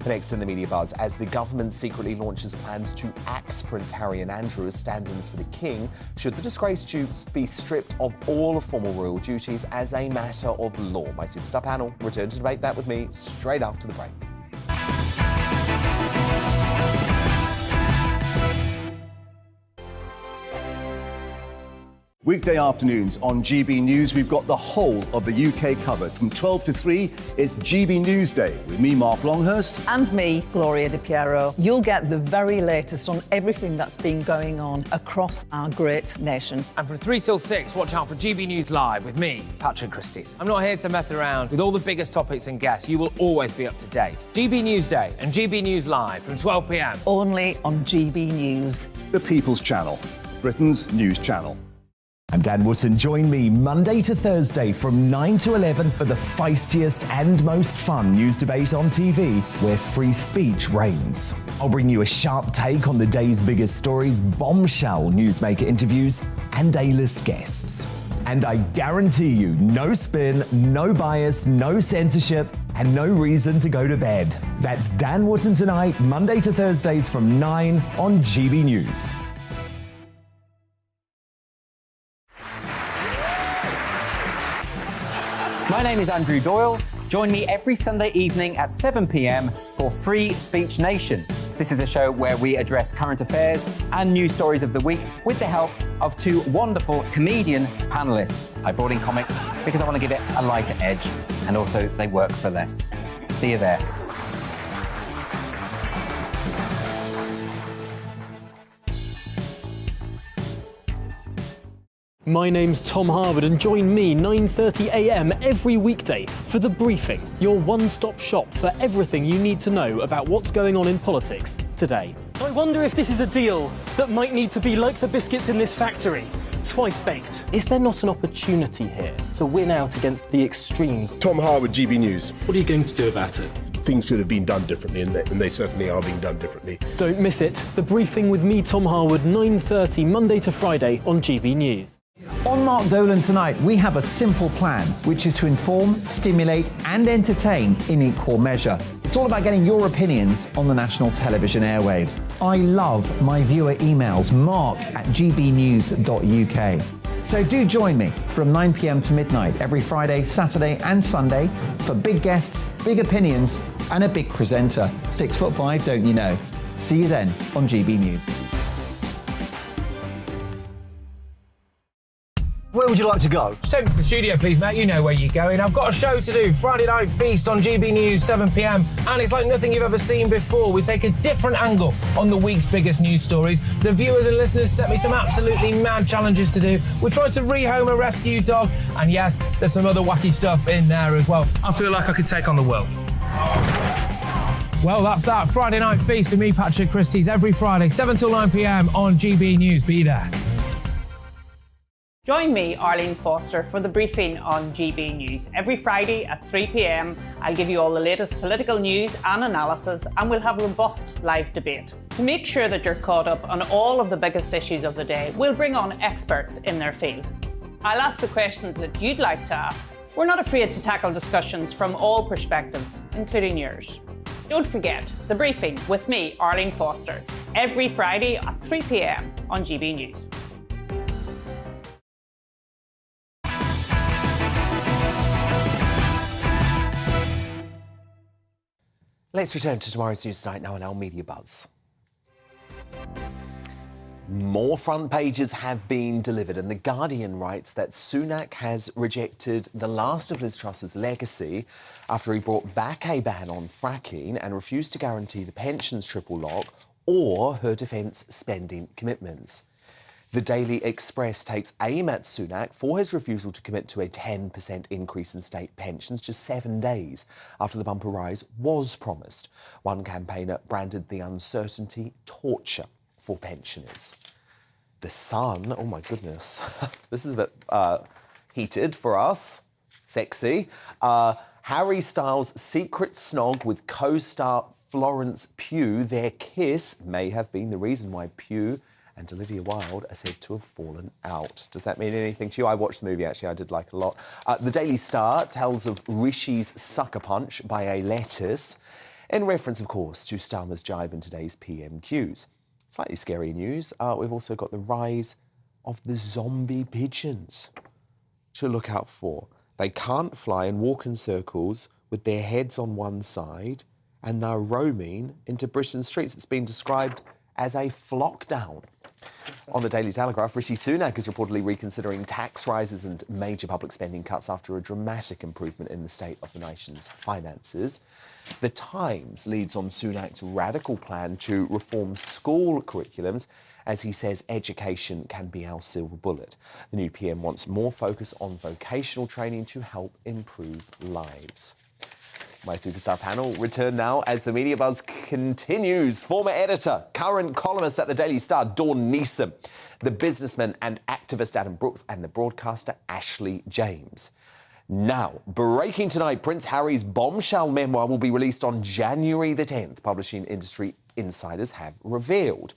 Next in the media buzz, as the government secretly launches plans to axe Prince Harry and Andrew as stand-ins for the King, should the disgraced dukes be stripped of all formal royal duties as a matter of law? My Superstar panel return to debate that with me straight after the break. Weekday afternoons on GB News, we've got the whole of the UK covered. From 12 to 3, it's GB News Day with me, Mark Longhurst. And me, Gloria Di Piero. You'll get the very latest on everything that's been going on across our great nation. And from 3 till 6, watch out for GB News Live with me, Patrick Christys. I'm not here to mess around. With all the biggest topics and guests, you will always be up to date. GB News Day and GB News Live from 12 p.m. Only on GB News. The People's Channel, Britain's news channel. I'm Dan Wootton. Join me Monday to Thursday from 9 to 11 for the feistiest and most fun news debate on TV, where free speech reigns. I'll bring you a sharp take on the day's biggest stories, bombshell newsmaker interviews, and A-list guests. And I guarantee you, no spin, no bias, no censorship, and no reason to go to bed. That's Dan Wootton tonight, Monday to Thursdays from 9 on GB News. My name is Andrew Doyle. Join me every Sunday evening at 7 p.m. for Free Speech Nation. This is a show where we address current affairs and news stories of the week with the help of two wonderful comedian panellists. I brought in comics because I want to give it a lighter edge, and also they work for less. See you there. My name's Tom Harwood, and join me 9:30 a.m. every weekday for The Briefing, your one-stop shop for everything you need to know about what's going on in politics today. I wonder if this is a deal that might need to be like the biscuits in this factory, twice baked. Is there not an opportunity here to win out against the extremes? Tom Harwood, GB News. What are you going to do about it? Things should have been done differently, and they certainly are being done differently. Don't miss it. The Briefing with me, Tom Harwood, 9:30 Monday to Friday on GB News. On Mark Dolan tonight, we have a simple plan, which is to inform, stimulate and entertain in equal measure. It's all about getting your opinions on the national television airwaves. I love my viewer emails, mark@gbnews.uk. So do join me from 9 p.m. to midnight every Friday, Saturday and Sunday for big guests, big opinions and a big presenter. 6'5", don't you know? See you then on GB News. Where would you like to go? Just take me to the studio, please, mate. You know where you're going. I've got a show to do. Friday Night Feast on GB News, 7 p.m. And it's like nothing you've ever seen before. We take a different angle on the week's biggest news stories. The viewers and listeners set me some absolutely mad challenges to do. We tried to rehome a rescue dog. And yes, there's some other wacky stuff in there as well. I feel like I could take on the world. Well, that's that. Friday Night Feast with me, Patrick Christys, every Friday, 7 till 9 p.m. on GB News. Be there. Join me, Arlene Foster, for The Briefing on GB News. Every Friday at 3 p.m, I'll give you all the latest political news and analysis, and we'll have robust live debate. To make sure that you're caught up on all of the biggest issues of the day, we'll bring on experts in their field. I'll ask the questions that you'd like to ask. We're not afraid to tackle discussions from all perspectives, including yours. Don't forget, The Briefing with me, Arlene Foster, every Friday at 3 p.m. on GB News. Let's return to tomorrow's News Tonight now on our Media Buzz. More front pages have been delivered, and The Guardian writes that Sunak has rejected the last of Liz Truss's legacy after he brought back a ban on fracking and refused to guarantee the pensions triple lock or her defence spending commitments. The Daily Express takes aim at Sunak for his refusal to commit to a 10% increase in state pensions just 7 days after the bumper rise was promised. One campaigner branded the uncertainty torture for pensioners. The Sun, oh my goodness, this is a bit heated for us, sexy. Harry Styles' secret snog with co-star Florence Pugh. Their kiss may have been the reason why Pugh and Olivia Wilde are said to have fallen out. Does that mean anything to you? I watched the movie, actually, I did like it a lot. The Daily Star tells of Rishi's sucker punch by a lettuce, in reference, of course, to Starmer's jibe in today's pmqs. Slightly scary news, we've also got the rise of the zombie pigeons to look out for. They can't fly and walk in circles with their heads on one side, and they're roaming into Britain's streets. It's been described as a flockdown. On the Daily Telegraph, Rishi Sunak is reportedly reconsidering tax rises and major public spending cuts after a dramatic improvement in the state of the nation's finances. The Times leads on Sunak's radical plan to reform school curriculums, as he says education can be our silver bullet. The new PM wants more focus on vocational training to help improve lives. My superstar panel return now as the Media Buzz continues. Former editor, current columnist at the Daily Star, Dawn Neeson, the businessman and activist Adam Brooks, and the broadcaster Ashley James. Now, breaking tonight, Prince Harry's bombshell memoir will be released on January the 10th, publishing industry insiders have revealed.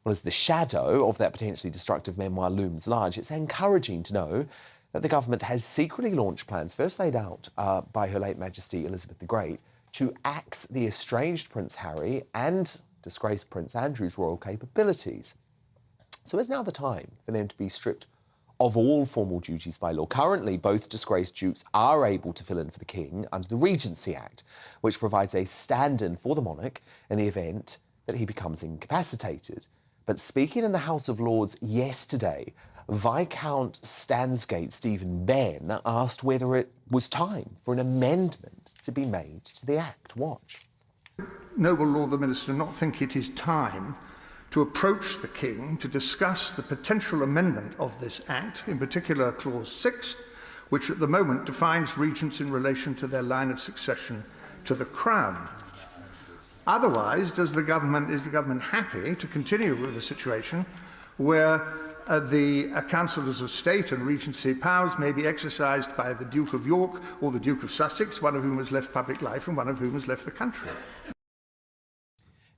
Well, as the shadow of that potentially destructive memoir looms large, it's encouraging to know that the government has secretly launched plans, first laid out by Her late Majesty Elizabeth the Great, to axe the estranged Prince Harry and disgraced Prince Andrew's royal capabilities. So is now the time for them to be stripped of all formal duties by law. Currently, both disgraced dukes are able to fill in for the King under the Regency Act, which provides a stand-in for the monarch in the event that he becomes incapacitated. But speaking in the House of Lords yesterday, Viscount Stansgate Stephen Benn asked whether it was time for an amendment to be made to the Act. Watch. Noble Lord the Minister not think it is time to approach the King to discuss the potential amendment of this Act, in particular Clause 6, which at the moment defines regents in relation to their line of succession to the Crown. Otherwise, is the government happy to continue with a situation where the councillors of state and regency powers may be exercised by the Duke of York or the Duke of Sussex, one of whom has left public life and one of whom has left the country?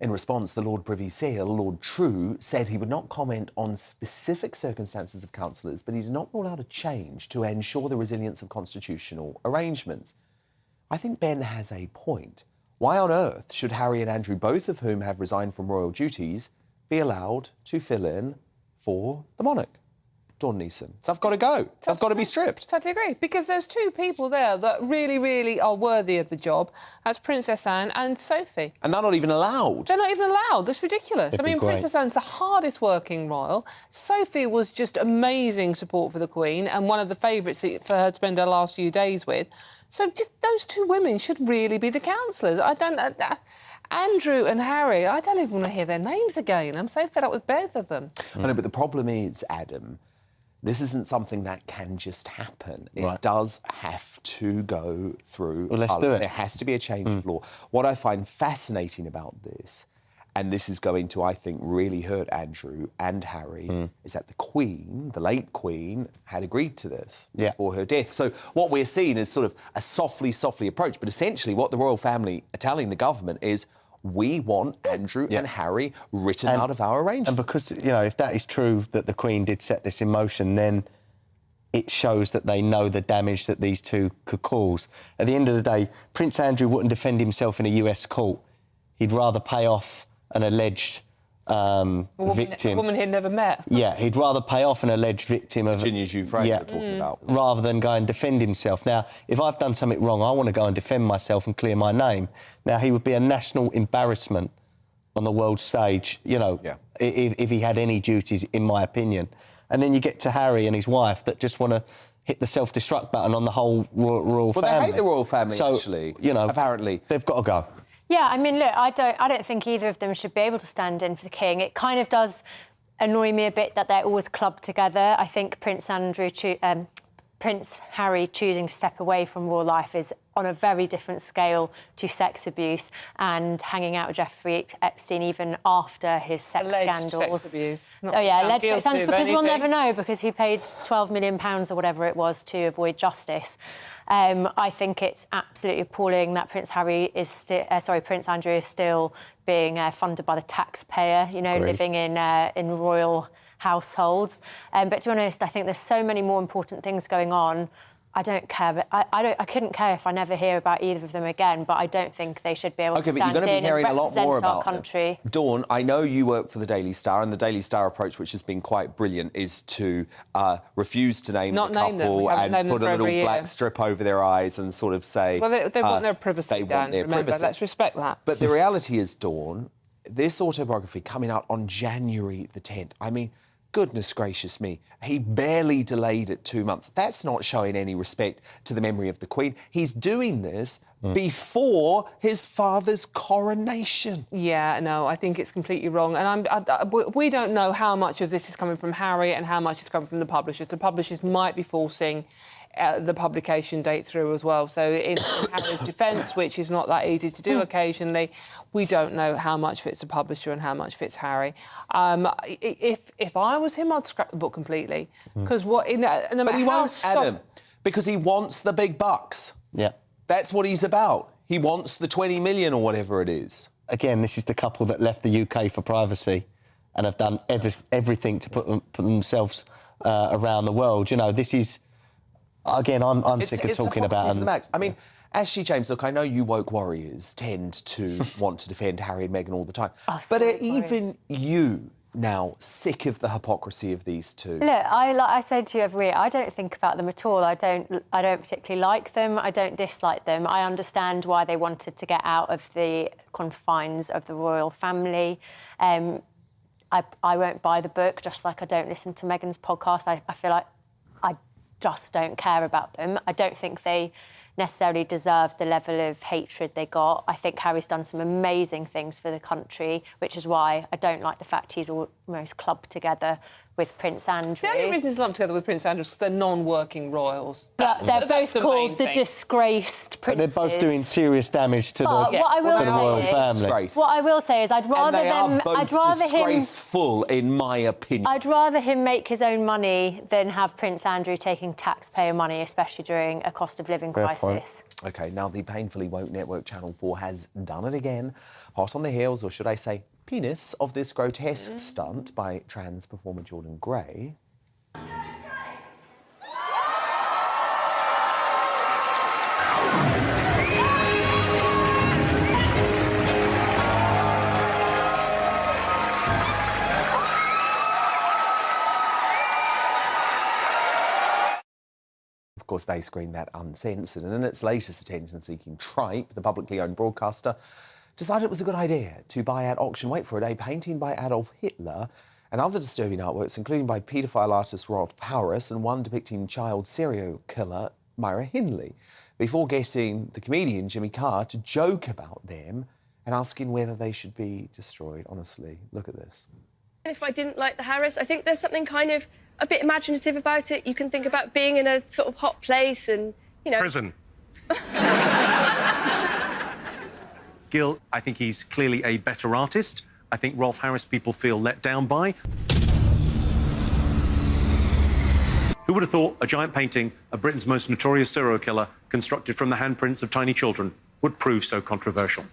In response, the Lord Privy Seal, Lord True, said he would not comment on specific circumstances of councillors, but he did not rule out a change to ensure the resilience of constitutional arrangements. I think Ben has a point. Why on earth should Harry and Andrew, both of whom have resigned from royal duties, be allowed to fill in for the monarch? Dawn Neeson. So I've got to go. I've got to be stripped. Totally agree. Because there's two people there that really, really are worthy of the job. That's Princess Anne and Sophie. And they're not even allowed. They're not even allowed. That's ridiculous. It'd be great. Princess Anne's the hardest working royal. Sophie was just amazing support for the Queen and one of the favourites for her to spend her last few days with. So just those two women should really be the councillors. I don't... Andrew and Harry, I don't even want to hear their names again. I'm so fed up with both of them. I know, but the problem is, Adam, this isn't something that can just happen. It does have to go through... Well, let's do it. There has to be a change of law. What I find fascinating about this, and this is going to, I think, really hurt Andrew and Harry, is that the Queen, the late Queen, had agreed to this before her death. So what we're seeing is sort of a softly approach, but essentially what the royal family are telling the government is, we want Andrew and Harry written out of our arrangement. And because, you know, if that is true that the Queen did set this in motion, then it shows that they know the damage that these two could cause. At the end of the day, Prince Andrew wouldn't defend himself in a US court. He'd rather pay off an alleged victim. A woman he'd never met. Yeah, he'd rather pay off an alleged victim of... Virginia Giuffre we're talking about. Rather than go and defend himself. Now, if I've done something wrong, I want to go and defend myself and clear my name. Now, he would be a national embarrassment on the world stage, you know, if he had any duties, in my opinion. And then you get to Harry and his wife that just want to hit the self-destruct button on the whole royal family. Well, they hate the royal family, so, actually. You know, apparently. They've got to go. Yeah, I mean, look, I don't think either of them should be able to stand in for the King. It kind of does annoy me a bit that they're always clubbed together. I think Prince Harry choosing to step away from royal life is on a very different scale to sex abuse and hanging out with Jeffrey Epstein even after his sex scandals. Sex abuse. Alleged sex scandals, because we'll never know, because he paid £12 million or whatever it was to avoid justice. I think it's absolutely appalling that Prince Andrew is still being funded by the taxpayer, you know, living in royal households. But to be honest, I think there's so many more important things going on. I don't care, but I couldn't care if I never hear about either of them again, but I don't think they should be able to stand but you're going to be hearing a lot more about our country. Them. Dawn, I know you work for the Daily Star, and the Daily Star approach, which has been quite brilliant, is to refuse to name the couple and put a little black strip over their eyes and sort of say... Well, they want their privacy, Dan, remember, let's respect that. But the reality is, Dawn, this autobiography coming out on January the 10th, I mean... Goodness gracious me, he barely delayed it 2 months. That's not showing any respect to the memory of the Queen. He's doing this before his father's coronation. Yeah, no, I think it's completely wrong. And we don't know how much of this is coming from Harry and how much is coming from the publishers. The publishers might be forcing the publication date through as well. So in Harry's defence, which is not that easy to do occasionally, we don't know how much fits the publisher and how much fits Harry. If I was him, I'd scrap the book completely. Because but he won't, Adam, because he wants the big bucks. Yeah. That's what he's about. He wants the 20 million or whatever it is. Again, this is the couple that left the UK for privacy and have done everything to put themselves around the world. You know, this is... Again, I'm sick of talking about him. I mean, Ashley James, look, I know you woke warriors tend to want to defend Harry and Meghan all the time. But are even you now sick of the hypocrisy of these two? Look, like I said to you every year, I don't think about them at all. I don't particularly like them. I don't dislike them. I understand why they wanted to get out of the confines of the royal family. I won't buy the book, just like I don't listen to Meghan's podcast. I feel like I just don't care about them. I don't think they necessarily deserve the level of hatred they got. I think Harry's done some amazing things for the country, which is why I don't like the fact he's almost clubbed together with Prince Andrew. The only reason he's lumped together with Prince Andrew is because they're non-working royals. But they're both called the disgraced princes. They're both doing serious damage to the royal family. What I will say is I'd rather disgraceful, in my opinion. I'd rather him make his own money than have Prince Andrew taking taxpayer money, especially during a cost of living crisis. OK, now the painfully woke network Channel 4 has done it again. Hot on the heels, or should I say penis, of this grotesque stunt by trans performer Jordan Gray. Of course, they screened that uncensored, and in its latest attention-seeking tripe, the publicly owned broadcaster decided it was a good idea to buy at auction, wait for it, a painting by Adolf Hitler and other disturbing artworks, including by paedophile artist Rolf Harris and one depicting child serial killer Myra Hindley, before getting the comedian Jimmy Carr to joke about them and asking whether they should be destroyed. Honestly, look at this. If I didn't like the Harris, I think there's something kind of a bit imaginative about it. You can think about being in a sort of hot place and, you know... Prison. Gil, I think he's clearly a better artist. I think Rolf Harris people feel let down by. Who would have thought a giant painting of Britain's most notorious serial killer, constructed from the handprints of tiny children, would prove so controversial?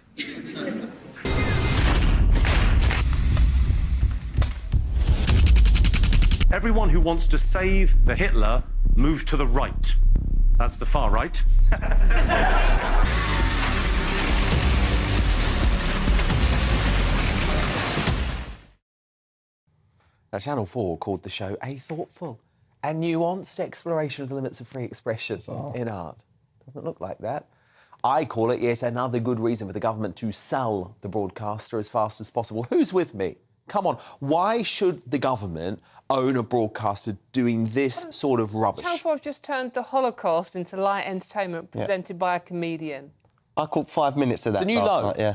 Everyone who wants to save the Hitler, move to the right. That's the far right. Now, Channel 4 called the show a thoughtful and nuanced exploration of the limits of free expression in art. Doesn't look like that. I call it yet another good reason for the government to sell the broadcaster as fast as possible. Who's with me? Come on. Why should the government own a broadcaster doing this sort of rubbish? Channel 4 have just turned the Holocaust into light entertainment presented by a comedian. I caught 5 minutes of that. It's a new last low. night, yeah.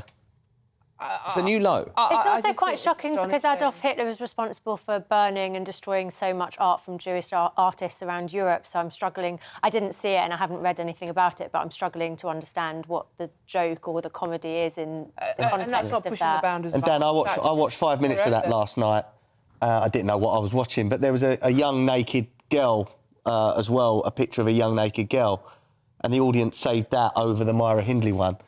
It's a new low. It's also quite it's shocking because astonishing. Adolf Hitler was responsible for burning and destroying so much art from Jewish artists around Europe, so I'm struggling. I didn't see it and I haven't read anything about it, but I'm struggling to understand what the joke or the comedy is in the context and that's not of pushing that. the boundaries. And Dan, I watched 5 minutes of that last night. I didn't know what I was watching, but there was a young naked girl as well, a picture of a young naked girl, and the audience saved that over the Myra Hindley one.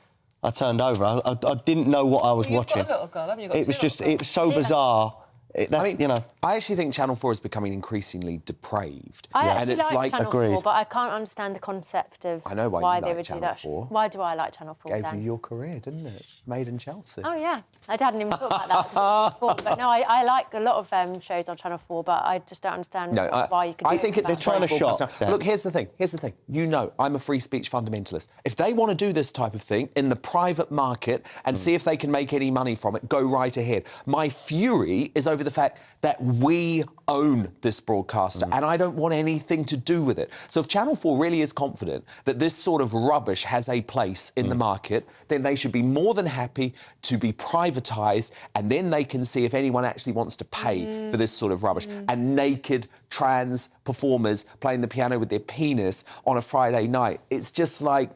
I turned over. I didn't know what I was watching. You've got a little girl, haven't you? It was so bizarre. I actually think Channel 4 is becoming increasingly depraved. I and actually it's like Channel 4, agreed. but I can't understand the concept of I know why you they like would do Channel that. 4. Why do I like Channel 4, Gave Dan? you your career, didn't it? Made in Chelsea. Oh, yeah. I hadn't even thought about that before. But no, I like a lot of shows on Channel 4, but I just don't understand why you could do I think it's that. they're trying to shop. Look, here's the thing. You know, I'm a free speech fundamentalist. If they want to do this type of thing in the private market and see if they can make any money from it, go right ahead. My fury is over the fact that we own this broadcaster and I don't want anything to do with it. So if Channel 4 really is confident that this sort of rubbish has a place in the market, then they should be more than happy to be privatised, and then they can see if anyone actually wants to pay for this sort of rubbish. And naked trans performers playing the piano with their penis on a Friday night. It's just like,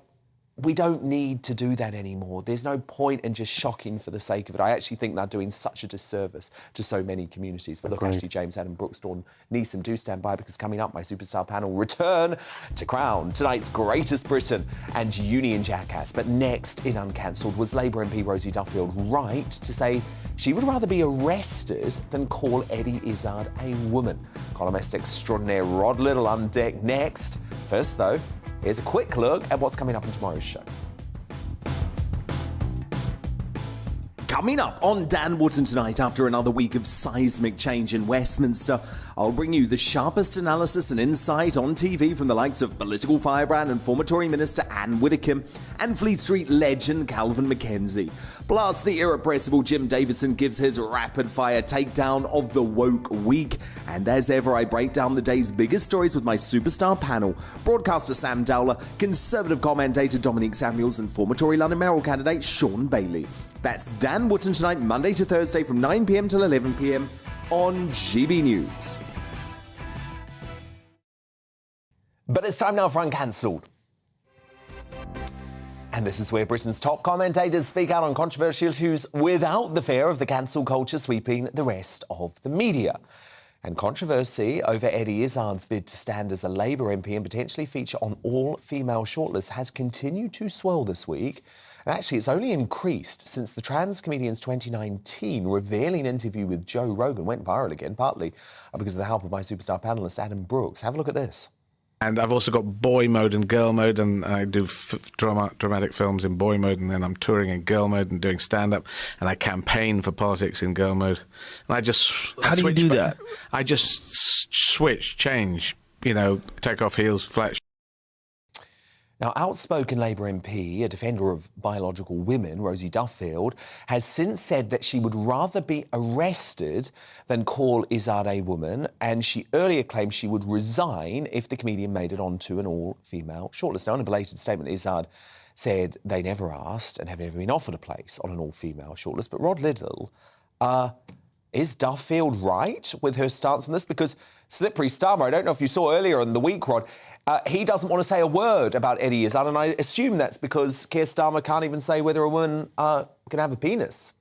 we don't need to do that anymore. There's no point in just shocking for the sake of it. I actually think they're doing such a disservice to so many communities. But look, actually, James, Adam, Brooks, Dawn, Neeson, do stand by, because coming up, my superstar panel return to crown tonight's Greatest Britain and Union Jackass. But next in Uncancelled, was Labour MP Rosie Duffield right to say she would rather be arrested than call Eddie Izzard a woman? Columnist extraordinaire Rod Little on deck next. First, though, here's a quick look at what's coming up in tomorrow's show. Coming up on Dan Wootton tonight, after another week of seismic change in Westminster, I'll bring you the sharpest analysis and insight on TV from the likes of political firebrand and former Tory Minister Anne Widdecombe and Fleet Street legend Calvin Mackenzie. Plus, the irrepressible Jim Davidson gives his rapid-fire takedown of the woke week. And as ever, I break down the day's biggest stories with my superstar panel. Broadcaster Sam Dowler, Conservative commentator Dominique Samuels and former Tory London mayoral candidate Sean Bailey. That's Dan Wootton tonight, Monday to Thursday from 9 p.m. till 11 p.m. on GB News. But it's time now for Uncancelled. And this is where Britain's top commentators speak out on controversial issues without the fear of the cancel culture sweeping the rest of the media. And controversy over Eddie Izzard's bid to stand as a Labour MP and potentially feature on all-female shortlist has continued to swell this week. And actually, it's only increased since the trans comedian's 2019 revealing interview with Joe Rogan went viral again, partly because of the help of my superstar panellist, Adam Brooks. Have a look at this. And I've also got boy mode and girl mode, and I do dramatic films in boy mode, and then I'm touring in girl mode and doing stand-up, and I campaign for politics in girl mode. And I just... How do you do that? I just switch, change, take off heels, flat. Now, outspoken Labour MP, a defender of biological women, Rosie Duffield, has since said that she would rather be arrested than call Izzard a woman, and she earlier claimed she would resign if the comedian made it onto an all-female shortlist. Now, in a belated statement, Izzard said they never asked and have never been offered a place on an all-female shortlist. But Rod Little, is Duffield right with her stance on this? Because Slippery Starmer, I don't know if you saw earlier in the week, Rod, he doesn't want to say a word about Eddie Izzard, and I assume that's because Keir Starmer can't even say whether a woman can have a penis.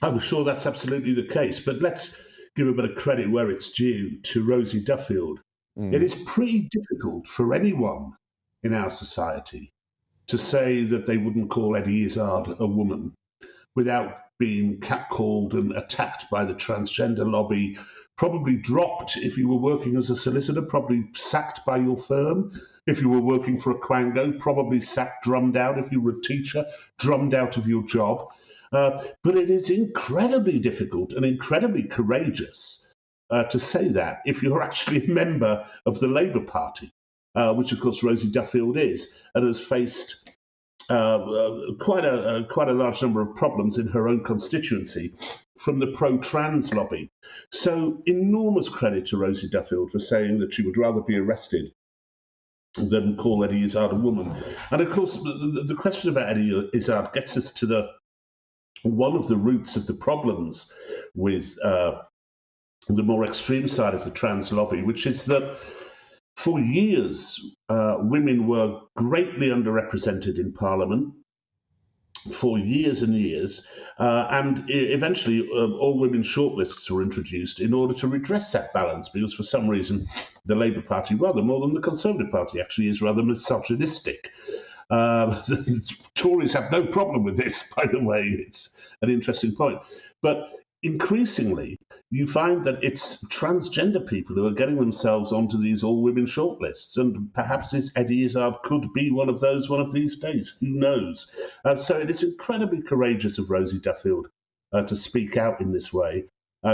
I'm sure that's absolutely the case, but let's give a bit of credit where it's due to Rosie Duffield. It is pretty difficult for anyone in our society to say that they wouldn't call Eddie Izzard a woman without being catcalled and attacked by the transgender lobby, probably dropped if you were working as a solicitor, probably sacked by your firm. If you were working for a quango, probably sacked, drummed out. If you were a teacher, drummed out of your job. But it is incredibly difficult and incredibly courageous to say that if you're actually a member of the Labour Party, which of course Rosie Duffield is, and has faced quite a large number of problems in her own constituency from the pro-trans lobby. So enormous credit to Rosie Duffield for saying that she would rather be arrested than call Eddie Izzard a woman. And of course, the question about Eddie Izzard gets us to one of the roots of the problems with the more extreme side of the trans lobby, which is that for years, women were greatly underrepresented in Parliament for years and years, and eventually all women shortlists were introduced in order to redress that balance, because for some reason the Labour Party, rather more than the Conservative Party, actually is rather misogynistic. The Tories have no problem with this, by the way. It's an interesting point. But increasingly, you find that it's transgender people who are getting themselves onto these all-women shortlists, and perhaps this Eddie Izzard could be one of those one of these days. Who knows? So it is incredibly courageous of Rosie Duffield to speak out in this way.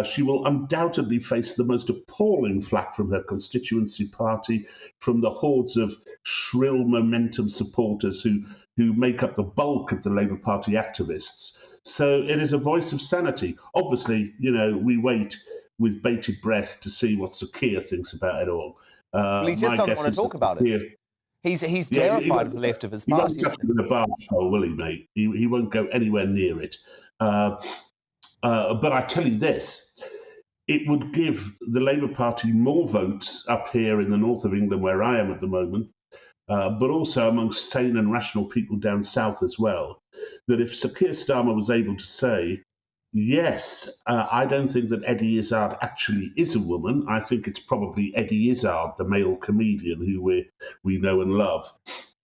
She will undoubtedly face the most appalling flack from her constituency party, from the hordes of shrill momentum supporters who make up the bulk of the Labour Party activists. So it is a voice of sanity. Obviously, we wait with bated breath to see what Sir Keir thinks about it all. Well, he just doesn't want to talk about it. He's terrified of the left of his party. He won't touch it in a bar show, will he, mate? He won't go anywhere near it. But I tell you this, it would give the Labour Party more votes up here in the north of England, where I am at the moment, but also amongst sane and rational people down south as well, that if Sir Keir Starmer was able to say, yes, I don't think that Eddie Izzard actually is a woman. I think it's probably Eddie Izzard, the male comedian who we know and love.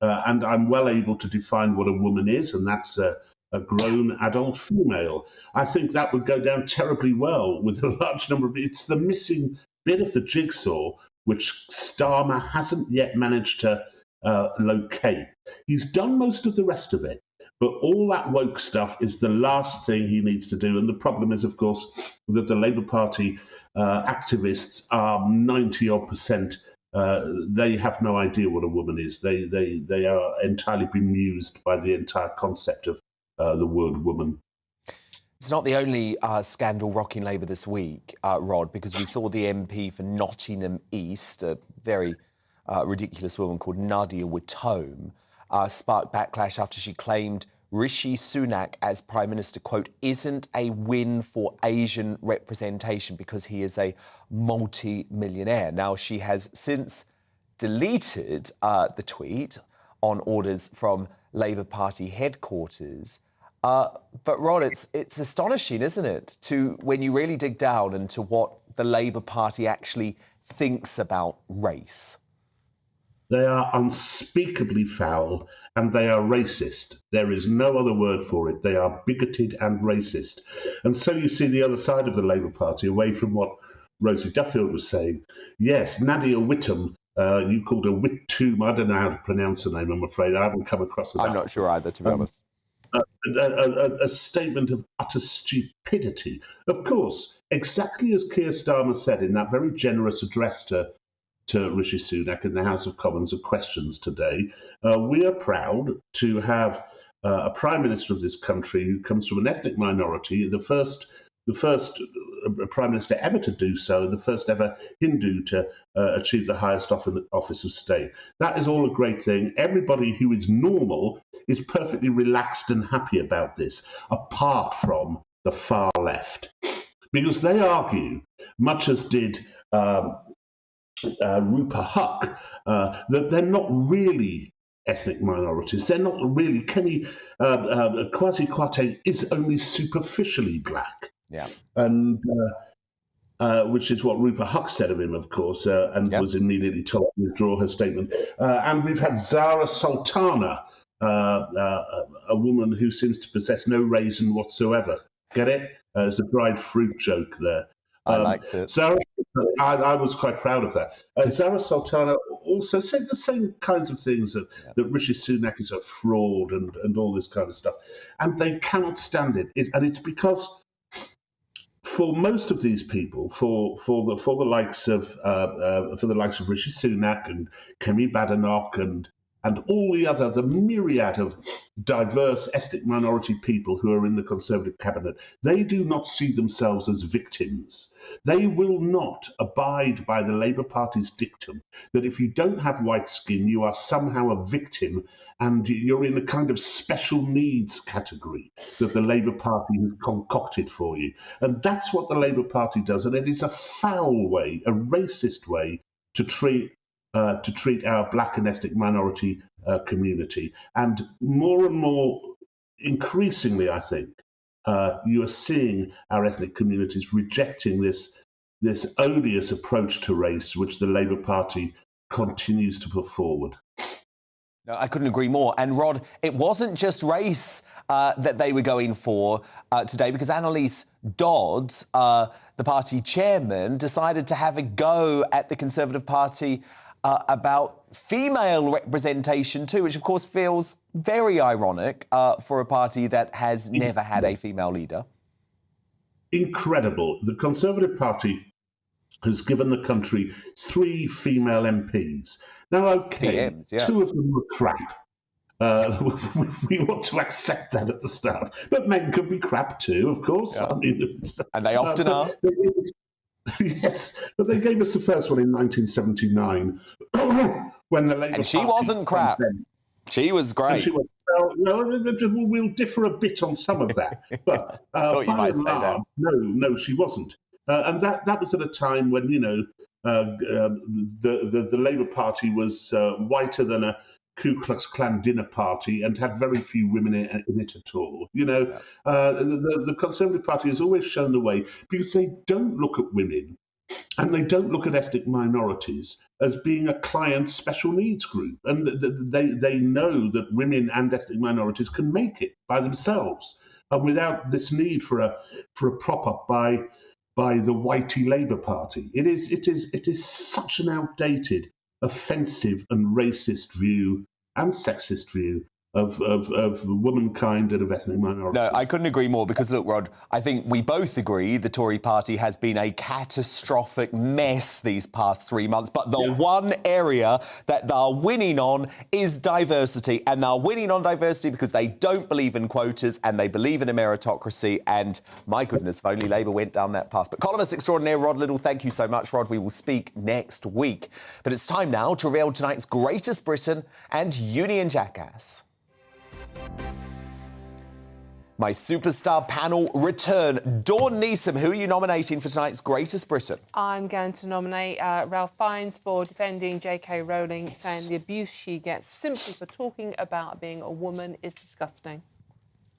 And I'm well able to define what a woman is, and that's a grown adult female. I think that would go down terribly well with a large number of... It's the missing bit of the jigsaw which Starmer hasn't yet managed to locate. He's done most of the rest of it, but all that woke stuff is the last thing he needs to do. And the problem is, of course, that the Labour Party activists are 90-odd%. They have no idea what a woman is. They are entirely bemused by the entire concept of the word woman. It's not the only scandal rocking Labour this week, Rod, because we saw the MP for Nottingham East, a very ridiculous woman called Nadia Wootton, sparked backlash after she claimed Rishi Sunak as Prime Minister, quote, isn't a win for Asian representation because he is a multi-millionaire. Now, she has since deleted the tweet on orders from Labour Party headquarters. But Rod, it's astonishing, isn't it, to when you really dig down into what the Labour Party actually thinks about race. They are unspeakably foul and they are racist. There is no other word for it. They are bigoted and racist. And so you see the other side of the Labour Party, away from what Rosie Duffield was saying. Yes, Nadia Wootton, you called her Wootton. I don't know how to pronounce her name, I'm afraid. I haven't come across that. I'm not sure either, to be honest. A statement of utter stupidity. Of course, exactly as Keir Starmer said in that very generous address to Rishi Sunak in the House of Commons of Questions today, we are proud to have a Prime Minister of this country who comes from an ethnic minority, the first Prime Minister ever to do so, the first ever Hindu to achieve the highest office of state. That is all a great thing. Everybody who is normal is perfectly relaxed and happy about this, apart from the far left. Because they argue, much as did Rupa Huck, that they're not really ethnic minorities. They're not really. Kwasi Kwarteng is only superficially black. Yeah. And which is what Rupa Huck said of him, of course, and was immediately told to withdraw her statement. And we've had Zara Sultana, a woman who seems to possess no raisin whatsoever. Get it? It's a dried fruit joke there. I like it. Zara I was quite proud of that. Zara Sultana also said the same kinds of things, that Rishi Sunak is a fraud and all this kind of stuff. And they cannot stand it. And it's because for most of these people, for the likes of Rishi Sunak and Kemi Badenoch and all the myriad of diverse ethnic minority people who are in the Conservative cabinet, they do not see themselves as victims. They will not abide by the Labour Party's dictum that if you don't have white skin, you are somehow a victim and you're in a kind of special needs category that the Labour Party has concocted for you. And that's what the Labour Party does. And it is a foul way, a racist way to treat our black and ethnic minority community. And more, increasingly, I think, you are seeing our ethnic communities rejecting this odious approach to race, which the Labour Party continues to put forward. No, I couldn't agree more. And Rod, it wasn't just race that they were going for today, because Annalise Dodds, the party chairman, decided to have a go at the Conservative Party about female representation too, which of course feels very ironic for a party that has never had a female leader. Incredible. The Conservative Party has given the country 3 female MPs. Now, okay, PMs, yeah. 2 of them were crap. We want to accept that at the start. But men can be crap too, of course. Yeah. I mean, and they often are. Yes, but they gave us the first one in 1979 when the Labour And she Party wasn't crap. She was great. She was, we'll differ a bit on some of that, but Thought you by might and say that. large, no, she wasn't. And that was at a time when the Labour Party was whiter than a Ku Klux Klan dinner party and had very few women in it at all. The Conservative Party has always shown the way because they don't look at women and they don't look at ethnic minorities as being a client special needs group. And they know that women and ethnic minorities can make it by themselves and without this need for a prop up by the whitey Labour Party. It is such an outdated, offensive and racist view and sexist view of womankind and of ethnic minorities. No, I couldn't agree more because, look, Rod, I think we both agree the Tory party has been a catastrophic mess these past 3 months, but the one area that they're winning on is diversity, and they're winning on diversity because they don't believe in quotas and they believe in a meritocracy, and my goodness, if only Labour went down that path. But columnist extraordinaire Rod Little, thank you so much, Rod. We will speak next week. But it's time now to reveal tonight's Greatest Britain and Union Jackass. My superstar panel return. Dawn Neeson, who are you nominating for tonight's Greatest Britain? I'm going to nominate Ralph Fiennes for defending J.K. Rowling, saying the abuse she gets simply for talking about being a woman is disgusting.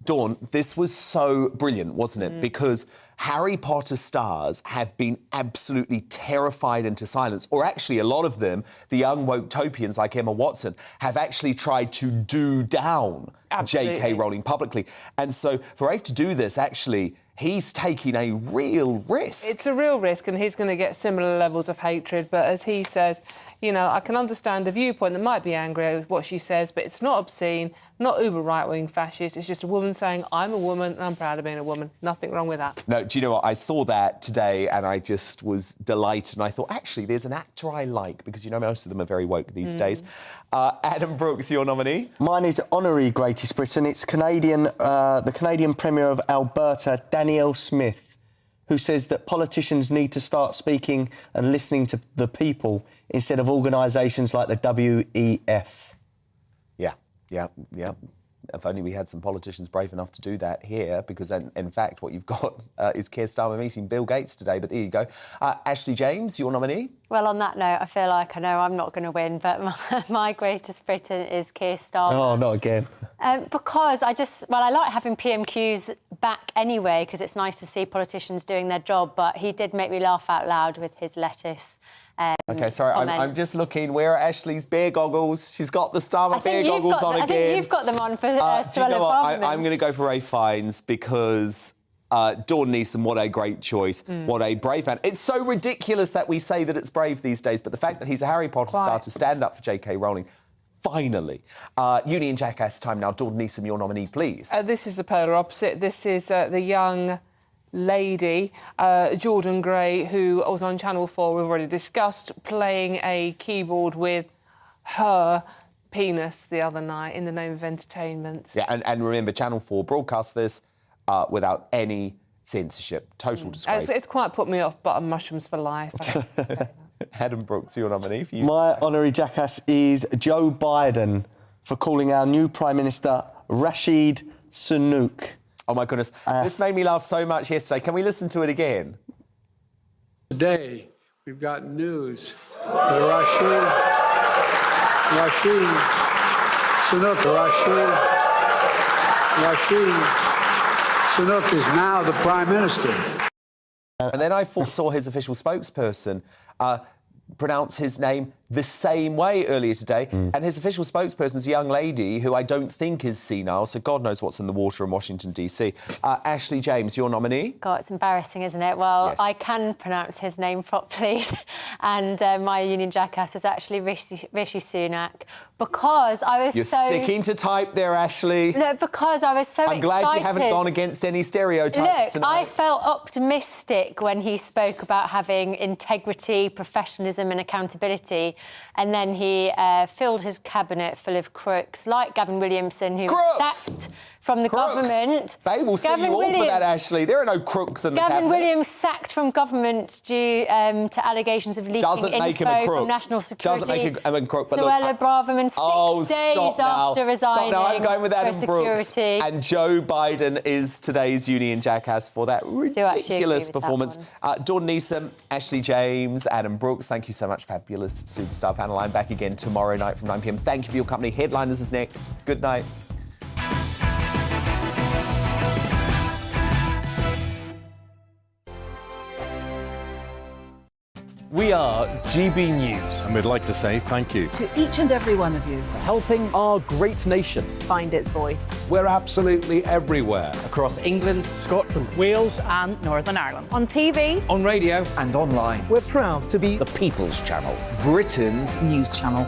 Dawn, this was so brilliant, wasn't it? Because Harry Potter stars have been absolutely terrified into silence, or actually a lot of them, the young woke-topians like Emma Watson, have actually tried to do down J.K. Rowling publicly. And so for Rafe to do this, actually, he's taking a real risk. It's a real risk, and he's going to get similar levels of hatred. But as he says, I can understand the viewpoint that might be angry with what she says, but it's not obscene, not uber right-wing fascist. It's just a woman saying, I'm a woman and I'm proud of being a woman. Nothing wrong with that. No, do you know what? I saw that today and I just was delighted. And I thought, actually, there's an actor I like, because, most of them are very woke these days. Adam Brooks, your nominee? Mine is honorary Greatest Britain. It's the Canadian Premier of Alberta, Danielle Smith, who says that politicians need to start speaking and listening to the people instead of organisations like the WEF. Yeah. If only we had some politicians brave enough to do that here, because in fact what you've got is Keir Starmer meeting Bill Gates today, but there you go. Ashley James, your nominee? Well, on that note, I feel like I know I'm not going to win, but my Greatest Britain is Keir Starmer. Oh, not again. Because I like having PMQs back anyway, because it's nice to see politicians doing their job, but he did make me laugh out loud with his lettuce. OK, sorry, I'm just looking. Where are Ashley's beer goggles? She's got the Starmer beer goggles on again. I think you've got them on for do you know what? Parliament. I'm going to go for Ray Fiennes because Dawn Neeson, what a great choice. What a brave man. It's so ridiculous that we say that it's brave these days, but the fact that he's a Harry Potter star to stand up for J.K. Rowling, finally. Uni and Jackass time now. Dawn Neeson, your nominee, please. This is the polar opposite. This is the young lady, Jordan Gray, who was on Channel 4, we've already discussed, playing a keyboard with her penis the other night in the name of entertainment. Yeah, and remember, Channel 4 broadcast this without any censorship. Total disgrace. It's quite put me off button mushrooms for life. I have to say that. Adam Brooks, your nominee for you. My honorary jackass is Joe Biden for calling our new Prime Minister Rashid Sunak. Oh, my goodness. This made me laugh so much yesterday. Can we listen to it again? Today, we've got news that Rashid Sunak is now the Prime Minister. And then I saw his official spokesperson pronounce his name the same way earlier today. And his official spokesperson is a young lady who I don't think is senile, so God knows what's in the water in Washington, D.C. Ashley James, your nominee? God, it's embarrassing, isn't it? Well, Yes. I can pronounce his name properly, and my union jackass is actually Rishi Sunak, because I was You're so... sticking to type there, Ashley. No, because I was so I'm glad excited. you haven't gone against any stereotypes Look, tonight. I felt optimistic when he spoke about having integrity, professionalism and accountability, and then he filled his cabinet full of crooks, like Gavin Williamson, who was sacked from the government. They will see you all for that, Ashley. There are no crooks in the Gavin cabinet. Williams sacked from government due to allegations of leaking Doesn't make him a info crook. from national security. Doesn't make him a crook. But look, Suella Braverman, 6 days stop now. after resigning. Stop now. I'm going with for Adam Brooks. security. And Joe Biden is today's union jackass for that ridiculous performance. Dawn Neeson, Ashley James, Adam Brooks, thank you so much, fabulous superstar panel. I'm back again tomorrow night from 9 p.m. Thank you for your company. Headliners is next. Good night. We are GB News. And we'd like to say thank you To each and every one of you for helping our great nation find its voice. We're absolutely everywhere. Across England, Scotland, Wales, and Northern Ireland. On TV, On radio and online. we're proud to be The People's Channel, Britain's news channel.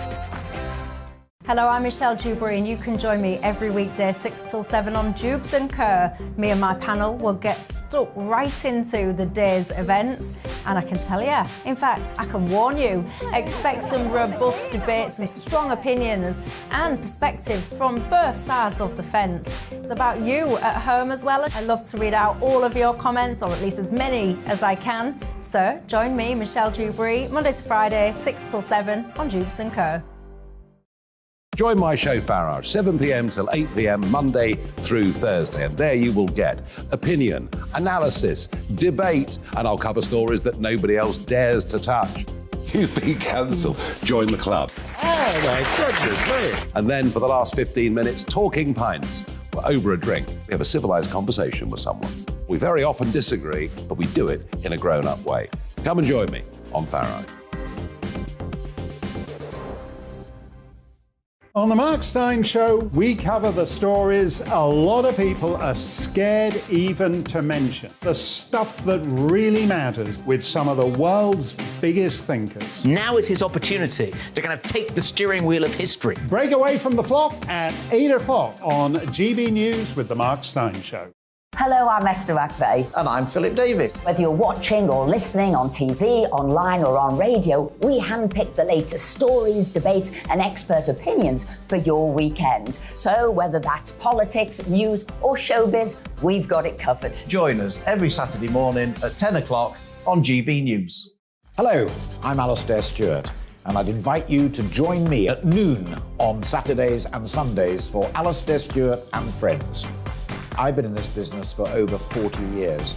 Hello, I'm Michelle Dewberry, and you can join me every weekday 6 till 7 on Jubes and Kerr. Me and my panel will get stuck right into the day's events, and I can tell you, in fact, I can warn you, expect some robust debate, some strong opinions and perspectives from both sides of the fence. It's about you at home as well. I love to read out all of your comments, or at least as many as I can. So join me, Michelle Dewberry, Monday to Friday, 6 till 7 on Jubes and Kerr. Join my show Farage, 7 p.m. till 8 p.m. Monday through Thursday, and there you will get opinion, analysis, debate, and I'll cover stories that nobody else dares to touch. You've been cancelled. Join the club. Oh my goodness me! And then for the last 15 minutes, talking pints. We're over a drink. We have a civilised conversation with someone. We very often disagree, but we do it in a grown-up way. Come and join me on Farage. On the Mark Steyn Show, we cover the stories a lot of people are scared even to mention. The stuff that really matters with some of the world's biggest thinkers. Now is his opportunity to kind of take the steering wheel of history. Break away from the flock at 8 o'clock on GB News with the Mark Steyn Show. Hello, I'm Esther McVeigh. And I'm Philip Davis. Whether you're watching or listening on TV, online or on radio, we handpick the latest stories, debates and expert opinions for your weekend. So whether that's politics, news or showbiz, we've got it covered. Join us every Saturday morning at 10 o'clock on GB News. Hello, I'm Alastair Stewart, and I'd invite you to join me at noon on Saturdays and Sundays for Alastair Stewart and Friends. I've been in this business for over 40 years.